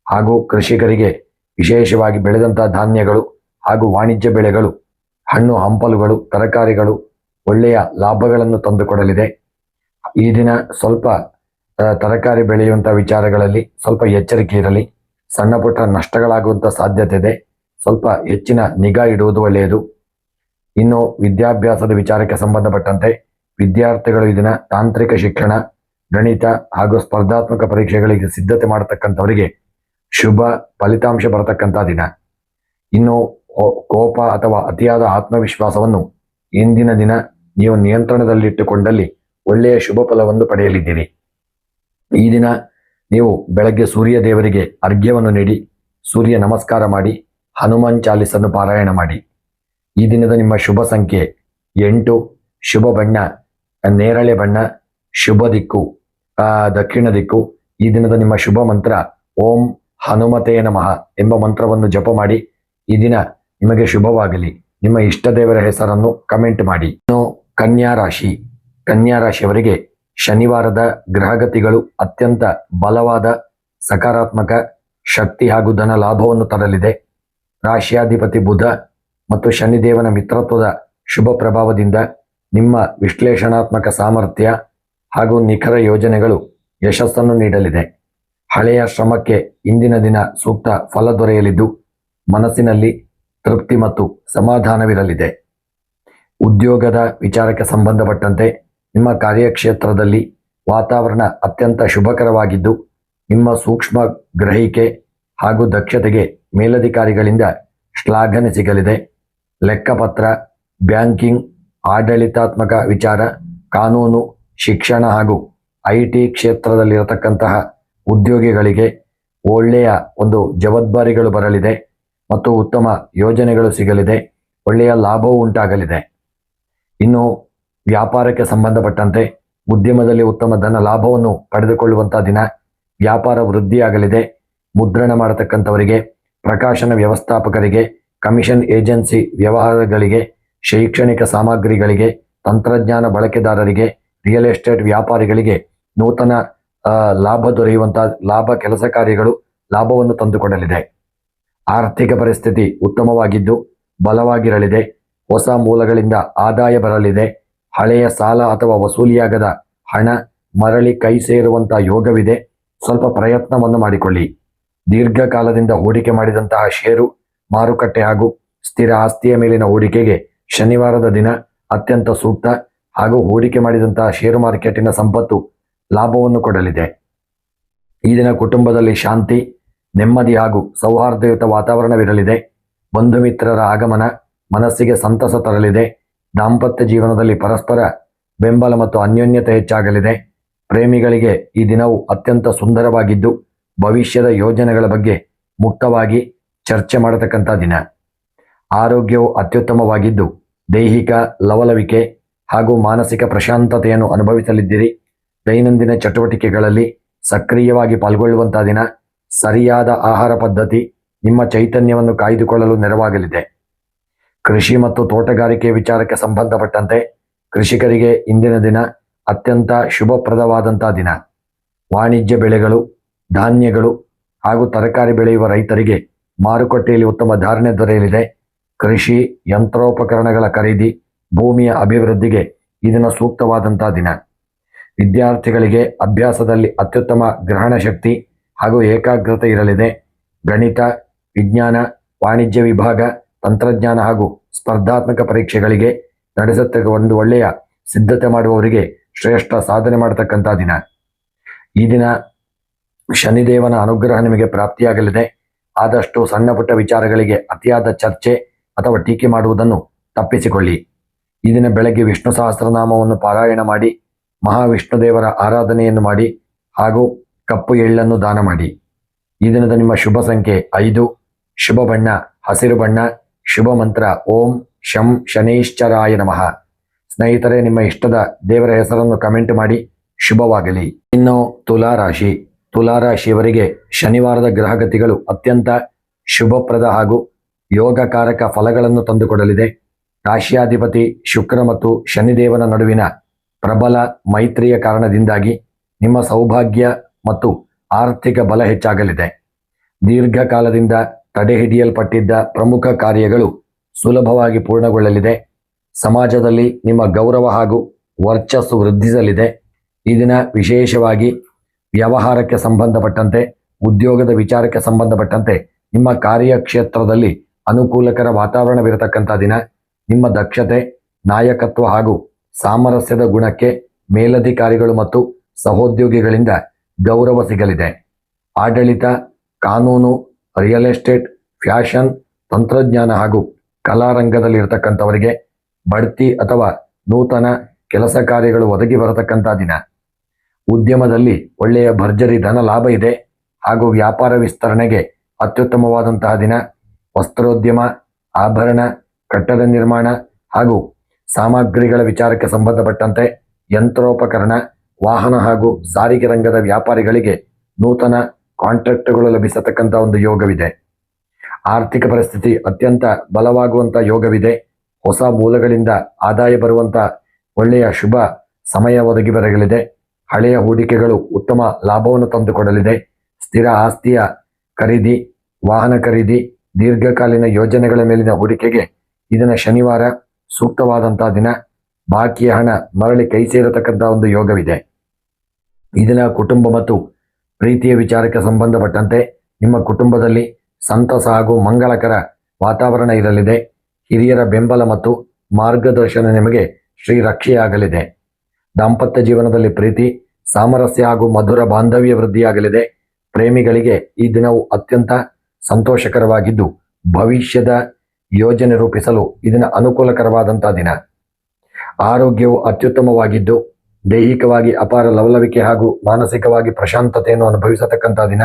ಹಾಗೂ ಕೃಷಿಕರಿಗೆ ವಿಶೇಷವಾಗಿ ಬೆಳೆದಂಥ ಧಾನ್ಯಗಳು ಹಾಗೂ ವಾಣಿಜ್ಯ ಬೆಳೆಗಳು, ಹಣ್ಣು ಹಂಪಲುಗಳು, ತರಕಾರಿಗಳು ಒಳ್ಳೆಯ ಲಾಭಗಳನ್ನು ತಂದುಕೊಡಲಿದೆ. ಈ ದಿನ ಸ್ವಲ್ಪ ತರಕಾರಿ ಬೆಳೆಯುವಂಥ ವಿಚಾರಗಳಲ್ಲಿ ಸ್ವಲ್ಪ ಎಚ್ಚರಿಕೆ ಇರಲಿ. ಸಣ್ಣ ಪುಟ್ಟ ನಷ್ಟಗಳಾಗುವಂಥ ಸಾಧ್ಯತೆ ಇದೆ. ಸ್ವಲ್ಪ ಹೆಚ್ಚಿನ ನಿಗಾ ಇಡುವುದು ಒಳ್ಳೆಯದು. ಇನ್ನು ವಿದ್ಯಾಭ್ಯಾಸದ ವಿಚಾರಕ್ಕೆ ಸಂಬಂಧಪಟ್ಟಂತೆ ವಿದ್ಯಾರ್ಥಿಗಳು ಇದನ್ನ ತಾಂತ್ರಿಕ ಶಿಕ್ಷಣ, ಗಣಿತ ಹಾಗೂ ಸ್ಪರ್ಧಾತ್ಮಕ ಪರೀಕ್ಷೆಗಳಿಗೆ ಸಿದ್ಧತೆ ಮಾಡತಕ್ಕಂಥವರಿಗೆ ಶುಭ ಫಲಿತಾಂಶ ಬರತಕ್ಕಂಥ ದಿನ. ಇನ್ನು ಕೋಪ ಅಥವಾ ಅತಿಯಾದ ಆತ್ಮವಿಶ್ವಾಸವನ್ನು ಇಂದಿನ ದಿನ ನೀವು ನಿಯಂತ್ರಣದಲ್ಲಿಟ್ಟುಕೊಂಡಲ್ಲಿ ಒಳ್ಳೆಯ ಶುಭ ಫಲವನ್ನು ಪಡೆಯಲಿದ್ದೀರಿ. ಈ ದಿನ ನೀವು ಬೆಳಗ್ಗೆ ಸೂರ್ಯ ದೇವರಿಗೆ ಅರ್ಘ್ಯವನ್ನು ನೀಡಿ ಸೂರ್ಯ ನಮಸ್ಕಾರ ಮಾಡಿ ಹನುಮಾನ್ ಚಾಲಿಸನ್ನು ಪಾರಾಯಣ ಮಾಡಿ. ಈ ದಿನದ ನಿಮ್ಮ ಶುಭ ಸಂಖ್ಯೆ 8, ಶುಭ ಬಣ್ಣ ನೇರಳೆ ಬಣ್ಣ, ಶುಭ ದಿಕ್ಕು ದಕ್ಷಿಣ ದಿಕ್ಕು. ಈ ದಿನದ ನಿಮ್ಮ ಶುಭ ಮಂತ್ರ ಓಂ ಹನುಮತೇ ನಮಃ ಎಂಬ ಮಂತ್ರವನ್ನು ಜಪ ಮಾಡಿ. ಈ ದಿನ ನಿಮಗೆ ಶುಭವಾಗಲಿ. ನಿಮ್ಮ ಇಷ್ಟ ದೇವರ ಹೆಸರನ್ನು ಕಮೆಂಟ್ ಮಾಡಿ. ಇನ್ನು ಕನ್ಯಾ ರಾಶಿಯವರಿಗೆ ಶನಿವಾರದ ಗ್ರಹಗತಿಗಳು ಅತ್ಯಂತ ಬಲವಾದ ಸಕಾರಾತ್ಮಕ ಶಕ್ತಿ ಹಾಗೂ ಧನ ಲಾಭವನ್ನು ತರಲಿದೆ. ರಾಶಿಯಾಧಿಪತಿ ಬುಧ ಮತ್ತು ಶನಿದೇವನ ಮಿತ್ರತ್ವದ ಶುಭ ಪ್ರಭಾವದಿಂದ ನಿಮ್ಮ ವಿಶ್ಲೇಷಣಾತ್ಮಕ ಸಾಮರ್ಥ್ಯ ಹಾಗೂ ನಿಖರ ಯೋಜನೆಗಳು ಯಶಸ್ಸನ್ನು ನೀಡಲಿದೆ. ಹಳೆಯ ಶ್ರಮಕ್ಕೆ ಇಂದಿನ ದಿನ ಸೂಕ್ತ ಫಲ ದೊರೆಯಲಿದ್ದು ಮನಸ್ಸಿನಲ್ಲಿ ತೃಪ್ತಿ ಮತ್ತು ಸಮಾಧಾನವಿರಲಿದೆ. ಉದ್ಯೋಗದ ವಿಚಾರಕ್ಕೆ ಸಂಬಂಧಪಟ್ಟಂತೆ ನಿಮ್ಮ ಕಾರ್ಯಕ್ಷೇತ್ರದಲ್ಲಿ ವಾತಾವರಣ ಅತ್ಯಂತ ಶುಭಕರವಾಗಿದ್ದು ನಿಮ್ಮ ಸೂಕ್ಷ್ಮ ಗ್ರಹಿಕೆ ಹಾಗೂ ದಕ್ಷತೆಗೆ ಮೇಲಧಿಕಾರಿಗಳಿಂದ ಶ್ಲಾಘನೆ ಸಿಗಲಿದೆ. ಲೆಕ್ಕಪತ್ರ, ಬ್ಯಾಂಕಿಂಗ್, ಆಡಳಿತಾತ್ಮಕ ವಿಚಾರ, ಕಾನೂನು, ಶಿಕ್ಷಣ ಹಾಗೂ IT ಕ್ಷೇತ್ರದಲ್ಲಿರತಕ್ಕಂತಹ ಉದ್ಯೋಗಿಗಳಿಗೆ ಒಳ್ಳೆಯ ಒಂದು ಜವಾಬ್ದಾರಿಗಳು ಬರಲಿದೆ ಮತ್ತು ಉತ್ತಮ ಯೋಜನೆಗಳು ಸಿಗಲಿದೆ. ಒಳ್ಳೆಯ ಲಾಭವೂ ಉಂಟಾಗಲಿದೆ. ಇನ್ನು ವ್ಯಾಪಾರಕ್ಕೆ ಸಂಬಂಧಪಟ್ಟಂತೆ ಉದ್ಯಮದಲ್ಲಿ ಉತ್ತಮ ಧನ ಲಾಭವನ್ನು ಪಡೆದುಕೊಳ್ಳುವಂಥ ದಿನ. ವ್ಯಾಪಾರ ವೃದ್ಧಿಯಾಗಲಿದೆ. ಮುದ್ರಣ ಮಾಡತಕ್ಕಂಥವರಿಗೆ, ಪ್ರಕಾಶನ ವ್ಯವಸ್ಥಾಪಕರಿಗೆ, ಕಮಿಷನ್ ಏಜೆನ್ಸಿ ವ್ಯವಹಾರಗಳಿಗೆ, ಶೈಕ್ಷಣಿಕ ಸಾಮಗ್ರಿಗಳಿಗೆ, ತಂತ್ರಜ್ಞಾನ ಬಳಕೆದಾರರಿಗೆ, ರಿಯಲ್ ಎಸ್ಟೇಟ್ ವ್ಯಾಪಾರಿಗಳಿಗೆ ನೂತನ ಲಾಭ ದೊರೆಯುವಂಥ ಲಾಭ ಕೆಲಸ ಕಾರ್ಯಗಳು ಲಾಭವನ್ನು ತಂದುಕೊಡಲಿದೆ. ಆರ್ಥಿಕ ಪರಿಸ್ಥಿತಿ ಉತ್ತಮವಾಗಿದ್ದು ಬಲವಾಗಿರಲಿದೆ. ಹೊಸ ಮೂಲಗಳಿಂದ ಆದಾಯ ಬರಲಿದೆ. ಹಳೆಯ ಸಾಲ ಅಥವಾ ವಸೂಲಿಯಾಗದ ಹಣ ಮರಳಿ ಕೈ ಸೇರುವಂಥ ಯೋಗವಿದೆ. ಸ್ವಲ್ಪ ಪ್ರಯತ್ನವನ್ನು ಮಾಡಿಕೊಳ್ಳಿ. ದೀರ್ಘಕಾಲದಿಂದ ಹೂಡಿಕೆ ಮಾಡಿದಂತಹ ಷೇರು ಮಾರುಕಟ್ಟೆ ಹಾಗೂ ಸ್ಥಿರ ಆಸ್ತಿಯ ಮೇಲಿನ ಹೂಡಿಕೆಗೆ ಶನಿವಾರದ ದಿನ ಅತ್ಯಂತ ಸೂಕ್ತ ಹಾಗೂ ಹೂಡಿಕೆ ಮಾಡಿದಂತಹ ಷೇರು ಮಾರ್ಕೆಟಿನ ಸಂಪತ್ತು ಲಾಭವನ್ನು ಕೊಡಲಿದೆ. ಈ ದಿನ ಕುಟುಂಬದಲ್ಲಿ ಶಾಂತಿ, ನೆಮ್ಮದಿ ಹಾಗೂ ಸೌಹಾರ್ದಯುತ ವಾತಾವರಣವಿರಲಿದೆ. ಬಂಧು ಮಿತ್ರರ ಆಗಮನ ಮನಸ್ಸಿಗೆ ಸಂತಸ ತರಲಿದೆ. ದಾಂಪತ್ಯ ಜೀವನದಲ್ಲಿ ಪರಸ್ಪರ ಬೆಂಬಲ ಮತ್ತು ಅನ್ಯೋನ್ಯತೆ ಹೆಚ್ಚಾಗಲಿದೆ. ಪ್ರೇಮಿಗಳಿಗೆ ಈ ದಿನವು ಅತ್ಯಂತ ಸುಂದರವಾಗಿದ್ದು ಭವಿಷ್ಯದ ಯೋಜನೆಗಳ ಬಗ್ಗೆ ಮುಕ್ತವಾಗಿ ಚರ್ಚೆ ಮಾಡತಕ್ಕಂಥ ದಿನ. ಆರೋಗ್ಯವು ಅತ್ಯುತ್ತಮವಾಗಿದ್ದು ದೈಹಿಕ ಲವಲವಿಕೆ ಹಾಗೂ ಮಾನಸಿಕ ಪ್ರಶಾಂತತೆಯನ್ನು ಅನುಭವಿಸಲಿದ್ದೀರಿ. ದೈನಂದಿನ ಚಟುವಟಿಕೆಗಳಲ್ಲಿ ಸಕ್ರಿಯವಾಗಿ ಪಾಲ್ಗೊಳ್ಳುವಂಥ ದಿನ. ಸರಿಯಾದ ಆಹಾರ ಪದ್ಧತಿ ನಿಮ್ಮ ಚೈತನ್ಯವನ್ನು ಕಾಯ್ದುಕೊಳ್ಳಲು ನೆರವಾಗಲಿದೆ. ಕೃಷಿ ಮತ್ತು ತೋಟಗಾರಿಕೆ ವಿಚಾರಕ್ಕೆ ಸಂಬಂಧಪಟ್ಟಂತೆ ಕೃಷಿಕರಿಗೆ ಇಂದಿನ ದಿನ ಅತ್ಯಂತ ಶುಭಪ್ರದವಾದಂಥ ದಿನ. ವಾಣಿಜ್ಯ ಬೆಳೆಗಳು, ಧಾನ್ಯಗಳು ಹಾಗೂ ತರಕಾರಿ ಬೆಳೆಯುವ ರೈತರಿಗೆ ಮಾರುಕಟ್ಟೆಯಲ್ಲಿ ಉತ್ತಮ ಧಾರಣೆ ದೊರೆಯಲಿದೆ. ಕೃಷಿ ಯಂತ್ರೋಪಕರಣಗಳ ಖರೀದಿ, ಭೂಮಿಯ ಅಭಿವೃದ್ಧಿಗೆ ಈ ದಿನ ಸೂಕ್ತವಾದಂಥ ದಿನ. ವಿದ್ಯಾರ್ಥಿಗಳಿಗೆ ಅಭ್ಯಾಸದಲ್ಲಿ ಅತ್ಯುತ್ತಮ ಗ್ರಹಣ ಶಕ್ತಿ ಹಾಗೂ ಏಕಾಗ್ರತೆ ಇರಲಿದೆ. ಗಣಿತ, ವಿಜ್ಞಾನ, ವಾಣಿಜ್ಯ ವಿಭಾಗ, ತಂತ್ರಜ್ಞಾನ ಹಾಗೂ ಸ್ಪರ್ಧಾತ್ಮಕ ಪರೀಕ್ಷೆಗಳಿಗೆ ನಡೆಸತಕ್ಕ ಒಂದು ಒಳ್ಳೆಯ ಸಿದ್ಧತೆ ಮಾಡುವವರಿಗೆ ಶ್ರೇಷ್ಠ ಸಾಧನೆ ಮಾಡತಕ್ಕಂಥ ದಿನ. ಈ ದಿನ ಶನಿದೇವನ ಅನುಗ್ರಹ ನಿಮಗೆ ಪ್ರಾಪ್ತಿಯಾಗಲಿದೆ. ಆದಷ್ಟು ಸಣ್ಣ ಪುಟ್ಟ ವಿಚಾರಗಳಿಗೆ ಅತಿಯಾದ ಚರ್ಚೆ ಅಥವಾ ಟೀಕೆ ಮಾಡುವುದನ್ನು ತಪ್ಪಿಸಿಕೊಳ್ಳಿ. ಈ ದಿನ ಬೆಳಗ್ಗೆ ವಿಷ್ಣು ಸಹಸ್ರನಾಮವನ್ನು ಪಾರಾಯಣ ಮಾಡಿ, ಮಹಾವಿಷ್ಣು ದೇವರ ಆರಾಧನೆಯನ್ನು ಮಾಡಿ ಹಾಗೂ ಕಪ್ಪು ಎಳ್ಳನ್ನು ದಾನ ಮಾಡಿ. ಈ ದಿನದ ನಿಮ್ಮ ಶುಭ ಸಂಖ್ಯೆ 5, ಶುಭ ಬಣ್ಣ ಹಸಿರು ಬಣ್ಣ, ಶುಭ ಮಂತ್ರ ಓಂ ಶಂ ಶನೈಶ್ಚರಾಯ ನಮಃ. ಸ್ನೇಹಿತರೆ, ನಿಮ್ಮ ಇಷ್ಟದ ದೇವರ ಹೆಸರನ್ನು ಕಮೆಂಟ್ ಮಾಡಿ. ಶುಭವಾಗಲಿ. ಇನ್ನು ತುಲಾರಾಶಿಯವರಿಗೆ ಶನಿವಾರದ ಗ್ರಹಗತಿಗಳು ಅತ್ಯಂತ ಶುಭಪ್ರದ ಹಾಗೂ ಯೋಗಕಾರಕ ಫಲಗಳನ್ನು ತಂದುಕೊಡಲಿದೆ. ರಾಶಿಯಾಧಿಪತಿ ಶುಕ್ರ ಮತ್ತು ಶನಿದೇವನ ನಡುವಿನ ಪ್ರಬಲ ಮೈತ್ರಿಯ ಕಾರಣದಿಂದಾಗಿ ನಿಮ್ಮ ಸೌಭಾಗ್ಯ ಮತ್ತು ಆರ್ಥಿಕ ಬಲ ಹೆಚ್ಚಾಗಲಿದೆ. ದೀರ್ಘಕಾಲದಿಂದ ತಡೆ ಹಿಡಿಯಲ್ಪಟ್ಟಿದ್ದ ಪ್ರಮುಖ ಕಾರ್ಯಗಳು ಸುಲಭವಾಗಿ ಪೂರ್ಣಗೊಳ್ಳಲಿದೆ. ಸಮಾಜದಲ್ಲಿ ನಿಮ್ಮ ಗೌರವ ಹಾಗೂ ವರ್ಚಸ್ಸು ವೃದ್ಧಿಸಲಿದೆ. ಈ ದಿನ ವಿಶೇಷವಾಗಿ ವ್ಯವಹಾರಕ್ಕೆ ಸಂಬಂಧಪಟ್ಟಂತೆ, ಉದ್ಯೋಗದ ವಿಚಾರಕ್ಕೆ ಸಂಬಂಧಪಟ್ಟಂತೆ ನಿಮ್ಮ ಕಾರ್ಯಕ್ಷೇತ್ರದಲ್ಲಿ ಅನುಕೂಲಕರ ವಾತಾವರಣವಿರತಕ್ಕಂಥ ದಿನ. ನಿಮ್ಮ ದಕ್ಷತೆ, ನಾಯಕತ್ವ ಹಾಗೂ ಸಾಮರಸ್ಯದ ಗುಣಕ್ಕೆ ಮೇಲಧಿಕಾರಿಗಳು ಮತ್ತು ಸಹೋದ್ಯೋಗಿಗಳಿಂದ ಗೌರವ ಸಿಗಲಿದೆ. ಆಡಳಿತ, ಕಾನೂನು, ರಿಯಲ್ ಎಸ್ಟೇಟ್, ಫ್ಯಾಷನ್, ತಂತ್ರಜ್ಞಾನ ಹಾಗೂ ಕಲಾರಂಗದಲ್ಲಿ ಇರತಕ್ಕಂಥವರಿಗೆ ಬಡ್ತಿ ಅಥವಾ ನೂತನ ಕೆಲಸ ಕಾರ್ಯಗಳು ಒದಗಿ ಬರತಕ್ಕಂಥ ದಿನ. ಉದ್ಯಮದಲ್ಲಿ ಒಳ್ಳೆಯ ಭರ್ಜರಿ ಧನ ಲಾಭ ಇದೆ ಹಾಗೂ ವ್ಯಾಪಾರ ವಿಸ್ತರಣೆಗೆ ಅತ್ಯುತ್ತಮವಾದಂತಹ ದಿನ. ವಸ್ತ್ರೋದ್ಯಮ, ಆಭರಣ, ಕಟ್ಟಡ ನಿರ್ಮಾಣ ಹಾಗೂ ಸಾಮಗ್ರಿಗಳ ವಿಚಾರಕ್ಕೆ ಸಂಬಂಧಪಟ್ಟಂತೆ ಯಂತ್ರೋಪಕರಣ, ವಾಹನ ಹಾಗೂ ಸಾರಿಗೆ ರಂಗದ ವ್ಯಾಪಾರಿಗಳಿಗೆ ನೂತನ ಕಾಂಟ್ರಾಕ್ಟ್ಗಳು ಲಭಿಸತಕ್ಕಂಥ ಒಂದು ಯೋಗವಿದೆ. ಆರ್ಥಿಕ ಪರಿಸ್ಥಿತಿ ಅತ್ಯಂತ ಬಲವಾಗುವಂಥ ಯೋಗವಿದೆ. ಹೊಸ ಮೂಲಗಳಿಂದ ಆದಾಯ ಬರುವಂಥ ಒಳ್ಳೆಯ ಶುಭ ಸಮಯ ಒದಗಿ ಬರಲಿದೆ. ಹಳೆಯ ಹೂಡಿಕೆಗಳು ಉತ್ತಮ ಲಾಭವನ್ನು ತಂದುಕೊಡಲಿದೆ. ಸ್ಥಿರ ಆಸ್ತಿಯ ಖರೀದಿ, ವಾಹನ ಖರೀದಿ, ದೀರ್ಘಕಾಲೀನ ಯೋಜನೆಗಳ ಮೇಲಿನ ಹೂಡಿಕೆಗೆ ಇದನ್ನ ಶನಿವಾರ ಸೂಕ್ತವಾದಂಥ ದಿನ. ಬಾಕಿಯ ಹಣ ಮರಳಿ ಕೈ ಸೇರತಕ್ಕಂಥ ಒಂದು ಯೋಗವಿದೆ. ಇದನ್ನ ಕುಟುಂಬ ಮತ್ತು ಪ್ರೀತಿಯ ವಿಚಾರಕ್ಕೆ ಸಂಬಂಧಪಟ್ಟಂತೆ ನಿಮ್ಮ ಕುಟುಂಬದಲ್ಲಿ ಸಂತಸ ಹಾಗೂ ಮಂಗಳಕರ ವಾತಾವರಣ ಇರಲಿದೆ. ಹಿರಿಯರ ಬೆಂಬಲ ಮತ್ತು ಮಾರ್ಗದರ್ಶನ ನಿಮಗೆ ಶ್ರೀರಕ್ಷೆಯಾಗಲಿದೆ. ದಾಂಪತ್ಯ ಜೀವನದಲ್ಲಿ ಪ್ರೀತಿ, ಸಾಮರಸ್ಯ ಹಾಗೂ ಮಧುರ ಬಾಂಧವ್ಯ ವೃದ್ಧಿಯಾಗಲಿದೆ. ಪ್ರೇಮಿಗಳಿಗೆ ಈ ದಿನವು ಅತ್ಯಂತ ಸಂತೋಷಕರವಾಗಿದ್ದು ಭವಿಷ್ಯದ ಯೋಜನೆ ರೂಪಿಸಲು ಇದನ್ನು ಅನುಕೂಲಕರವಾದಂಥ ದಿನ. ಆರೋಗ್ಯವು ಅತ್ಯುತ್ತಮವಾಗಿದ್ದು ದೈಹಿಕವಾಗಿ ಅಪಾರ ಲವಲವಿಕೆ ಹಾಗೂ ಮಾನಸಿಕವಾಗಿ ಪ್ರಶಾಂತತೆಯನ್ನು ಅನುಭವಿಸತಕ್ಕಂಥ ದಿನ.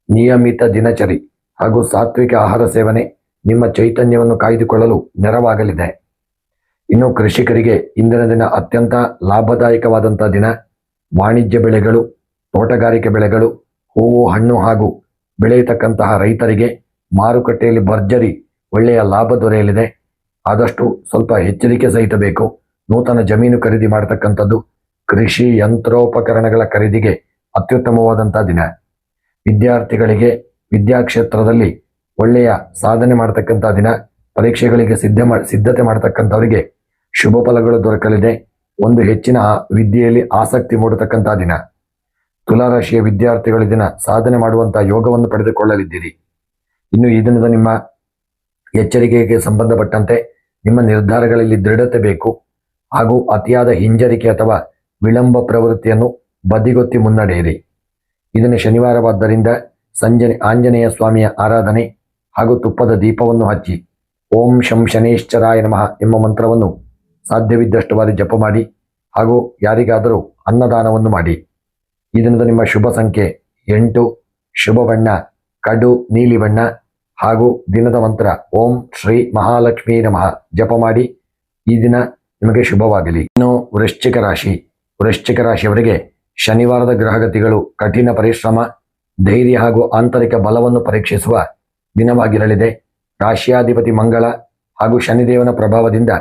ನಿಯಮಿತ ದಿನಚರಿ ಹಾಗೂ ಸಾತ್ವಿಕ ಆಹಾರ ಸೇವನೆ ನಿಮ್ಮ ಚೈತನ್ಯವನ್ನು ಕಾಯ್ದುಕೊಳ್ಳಲು ನೆರವಾಗಲಿದೆ. ಇನ್ನು ಕೃಷಿಕರಿಗೆ ಇಂದಿನ ದಿನ ಅತ್ಯಂತ ಲಾಭದಾಯಕವಾದಂಥ ದಿನ. ವಾಣಿಜ್ಯ ಬೆಳೆಗಳು, ತೋಟಗಾರಿಕೆ ಬೆಳೆಗಳು, ಹೂವು, ಹಣ್ಣು ಹಾಗೂ ಬೆಳೆಯತಕ್ಕಂತಹ ರೈತರಿಗೆ ಮಾರುಕಟ್ಟೆಯಲ್ಲಿ ಭರ್ಜರಿ ಒಳ್ಳೆಯ ಲಾಭ ದೊರೆಯಲಿದೆ. ಆದಷ್ಟು ಸ್ವಲ್ಪ ಎಚ್ಚರಿಕೆ ಸಹಿಸಬೇಕು. ನೂತನ ಜಮೀನು ಖರೀದಿ ಮಾಡತಕ್ಕಂಥದ್ದು, ಕೃಷಿ ಯಂತ್ರೋಪಕರಣಗಳ ಖರೀದಿಗೆ ಅತ್ಯುತ್ತಮವಾದಂಥ ದಿನ. ವಿದ್ಯಾರ್ಥಿಗಳಿಗೆ ವಿದ್ಯಾಕ್ಷೇತ್ರದಲ್ಲಿ ಒಳ್ಳೆಯ ಸಾಧನೆ ಮಾಡತಕ್ಕಂಥ ದಿನ. ಪರೀಕ್ಷೆಗಳಿಗೆ ಸಿದ್ಧತೆ ಮಾಡತಕ್ಕಂಥವರಿಗೆ ಶುಭ ಫಲಗಳು ದೊರಕಲಿದೆ. ಒಂದು ಹೆಚ್ಚಿನ ವಿದ್ಯೆಯಲ್ಲಿ ಆಸಕ್ತಿ ಮೂಡತಕ್ಕಂಥ ದಿನ. ತುಲಾರಾಶಿಯ ವಿದ್ಯಾರ್ಥಿಗಳ ದಿನ ಸಾಧನೆ ಮಾಡುವಂಥ ಯೋಗವನ್ನು ಪಡೆದುಕೊಳ್ಳಲಿದ್ದೀರಿ. ಇನ್ನು ಈ ದಿನದ ನಿಮ್ಮ ಎಚ್ಚರಿಕೆಗೆ ಸಂಬಂಧಪಟ್ಟಂತೆ ನಿಮ್ಮ ನಿರ್ಧಾರಗಳಲ್ಲಿ ದೃಢತೆ ಬೇಕು ಹಾಗೂ ಅತಿಯಾದ ಹಿಂಜರಿಕೆ ಅಥವಾ ವಿಳಂಬ ಪ್ರವೃತ್ತಿಯನ್ನು ಬದಿಗೊತ್ತಿ ಮುನ್ನಡೆಯಿರಿ. ಇದನ್ನು ಶನಿವಾರವಾದ್ದರಿಂದ ಸಂಜೆ ಆಂಜನೇಯ ಸ್ವಾಮಿಯ ಆರಾಧನೆ ಹಾಗೂ ತುಪ್ಪದ ದೀಪವನ್ನು ಹಚ್ಚಿ ಓಂ ಶಂ ಶನೇಶ್ಚರಾಯ ನಮಃ ಎಂಬ ಮಂತ್ರವನ್ನು ಸಾಧ್ಯವಿದ್ದಷ್ಟು ಬಾರಿ ಜಪ ಮಾಡಿ ಹಾಗೂ ಯಾರಿಗಾದರೂ ಅನ್ನದಾನವನ್ನು ಮಾಡಿ. ಈ ದಿನದ ನಿಮ್ಮ ಶುಭ ಸಂಖ್ಯೆ 8, ಶುಭ ಬಣ್ಣ ಕಡು ನೀಲಿ ಬಣ್ಣ ಹಾಗೂ ದಿನದ ಮಂತ್ರ ಓಂ ಶ್ರೀ ಮಹಾಲಕ್ಷ್ಮೀ ನಮಃ ಜಪ ಮಾಡಿ. ಈ ದಿನ ನಿಮಗೆ ಶುಭವಾಗಲಿ. ಇನ್ನು ವೃಶ್ಚಿಕ ರಾಶಿಯವರಿಗೆ ಶನಿವಾರದ ಗ್ರಹಗತಿಗಳು ಕಠಿಣ ಪರಿಶ್ರಮ, ಧೈರ್ಯ ಹಾಗೂ ಆಂತರಿಕ ಬಲವನ್ನು ಪರೀಕ್ಷಿಸುವ ದಿನವಾಗಿರಲಿದೆ. ರಾಶಿಯಾಧಿಪತಿ ಮಂಗಳ ಹಾಗೂ ಶನಿದೇವನ ಪ್ರಭಾವದಿಂದ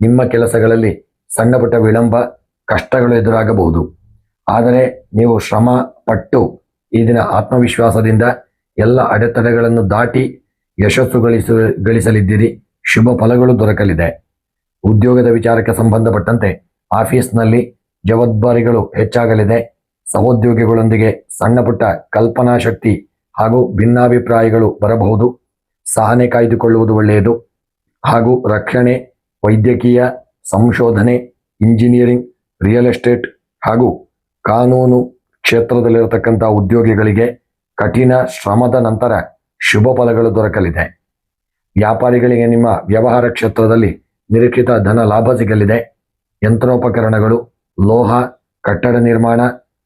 ನಿಮ್ಮ ಕೆಲಸಗಳಲ್ಲಿ ಸಣ್ಣ ಪುಟ್ಟ ವಿಳಂಬ, ಕಷ್ಟಗಳು ಎದುರಾಗಬಹುದು. ಆದರೆ ನೀವು ಶ್ರಮ ಪಟ್ಟು ಈ ದಿನ ಆತ್ಮವಿಶ್ವಾಸದಿಂದ ಎಲ್ಲ ಅಡೆತಡೆಗಳನ್ನು ದಾಟಿ ಯಶಸ್ಸು ಗಳಿಸಲಿದ್ದೀರಿ. ಶುಭ ಫಲಗಳು ದೊರಕಲಿದೆ. ಉದ್ಯೋಗದ ವಿಚಾರಕ್ಕೆ ಸಂಬಂಧಪಟ್ಟಂತೆ ಆಫೀಸ್ನಲ್ಲಿ ಜವಾಬ್ದಾರಿಗಳು ಹೆಚ್ಚಾಗಲಿದೆ. ಸಹೋದ್ಯೋಗಿಗಳೊಂದಿಗೆ ಸಣ್ಣ ಪುಟ್ಟ ಕಲ್ಪನಾ ಶಕ್ತಿ ಹಾಗೂ ಭಿನ್ನಾಭಿಪ್ರಾಯಗಳು ಬರಬಹುದು. ಸಹನೆ ಕಾಯ್ದುಕೊಳ್ಳುವುದು ಒಳ್ಳೆಯದು. ಹಾಗೂ ರಕ್ಷಣೆ, ವೈದ್ಯಕೀಯ, ಸಂಶೋಧನೆ, ಇಂಜಿನಿಯರಿಂಗ್, ರಿಯಲ್ ಎಸ್ಟೇಟ್ ಹಾಗೂ ಕಾನೂನು ಕ್ಷೇತ್ರದಲ್ಲಿರತಕ್ಕಂಥ ಉದ್ಯೋಗಿಗಳಿಗೆ ಕಠಿಣ ಶ್ರಮದ ನಂತರ ಶುಭ ಫಲಗಳು ದೊರಕಲಿದೆ. ವ್ಯಾಪಾರಿಗಳಿಗೆ ನಿಮ್ಮ ವ್ಯವಹಾರ ಕ್ಷೇತ್ರದಲ್ಲಿ ನಿರೀಕ್ಷಿತ ಧನ ಲಾಭ ಸಿಗಲಿದೆ. ಯಂತ್ರೋಪಕರಣಗಳು, ಲೋಹ, ಕಟ್ಟಡ ನಿರ್ಮಾಣ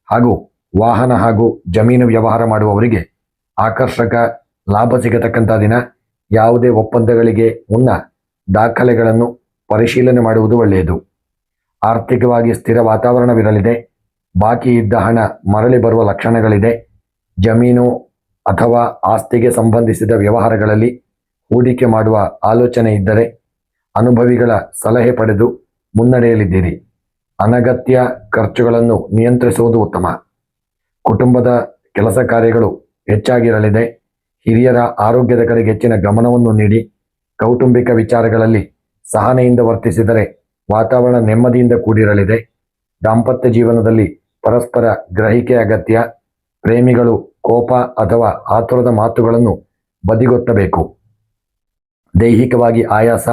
ಹಾಗೂ ವಾಹನ ಹಾಗೂ ಜಮೀನು ವ್ಯವಹಾರ ಮಾಡುವವರಿಗೆ ಆಕರ್ಷಕ ಲಾಭ ಸಿಗತಕ್ಕಂಥ ದಿನ. ಯಾವುದೇ ಒಪ್ಪಂದಗಳಿಗೆ ಮುನ್ನ ದಾಖಲೆಗಳನ್ನು ಪರಿಶೀಲನೆ ಮಾಡುವುದು ಒಳ್ಳೆಯದು. ಆರ್ಥಿಕವಾಗಿ ಸ್ಥಿರ ವಾತಾವರಣವಿರಲಿದೆ. ಬಾಕಿ ಇದ್ದ ಹಣ ಮರಳಿ ಬರುವ ಲಕ್ಷಣಗಳಿದೆ. ಜಮೀನು ಅಥವಾ ಆಸ್ತಿಗೆ ಸಂಬಂಧಿಸಿದ ವ್ಯವಹಾರಗಳಲ್ಲಿ ಹೂಡಿಕೆ ಮಾಡುವ ಆಲೋಚನೆ ಇದ್ದರೆ ಅನುಭವಿಗಳ ಸಲಹೆ ಪಡೆದು ಮುನ್ನಡೆಯಲಿದ್ದೀರಿ. ಅನಗತ್ಯ ಖರ್ಚುಗಳನ್ನು ನಿಯಂತ್ರಿಸುವುದು ಉತ್ತಮ. ಕುಟುಂಬದ ಕೆಲಸ ಕಾರ್ಯಗಳು ಹೆಚ್ಚಾಗಿರಲಿದೆ. ಹಿರಿಯರ ಆರೋಗ್ಯದ ಕಡೆಗೆ ಹೆಚ್ಚಿನ ಗಮನವನ್ನು ನೀಡಿ. ಕೌಟುಂಬಿಕ ವಿಚಾರಗಳಲ್ಲಿ ಸಹನೆಯಿಂದ ವರ್ತಿಸಿದರೆ ವಾತಾವರಣ ನೆಮ್ಮದಿಯಿಂದ ಕೂಡಿರಲಿದೆ. ದಾಂಪತ್ಯ ಜೀವನದಲ್ಲಿ ಪರಸ್ಪರ ಗ್ರಹಿಕೆ ಅಗತ್ಯ. ಪ್ರೇಮಿಗಳು ಕೋಪ ಅಥವಾ ಆತುರದ ಮಾತುಗಳನ್ನು ಬದಿಗೊತ್ತಬೇಕು. ದೈಹಿಕವಾಗಿ ಆಯಾಸ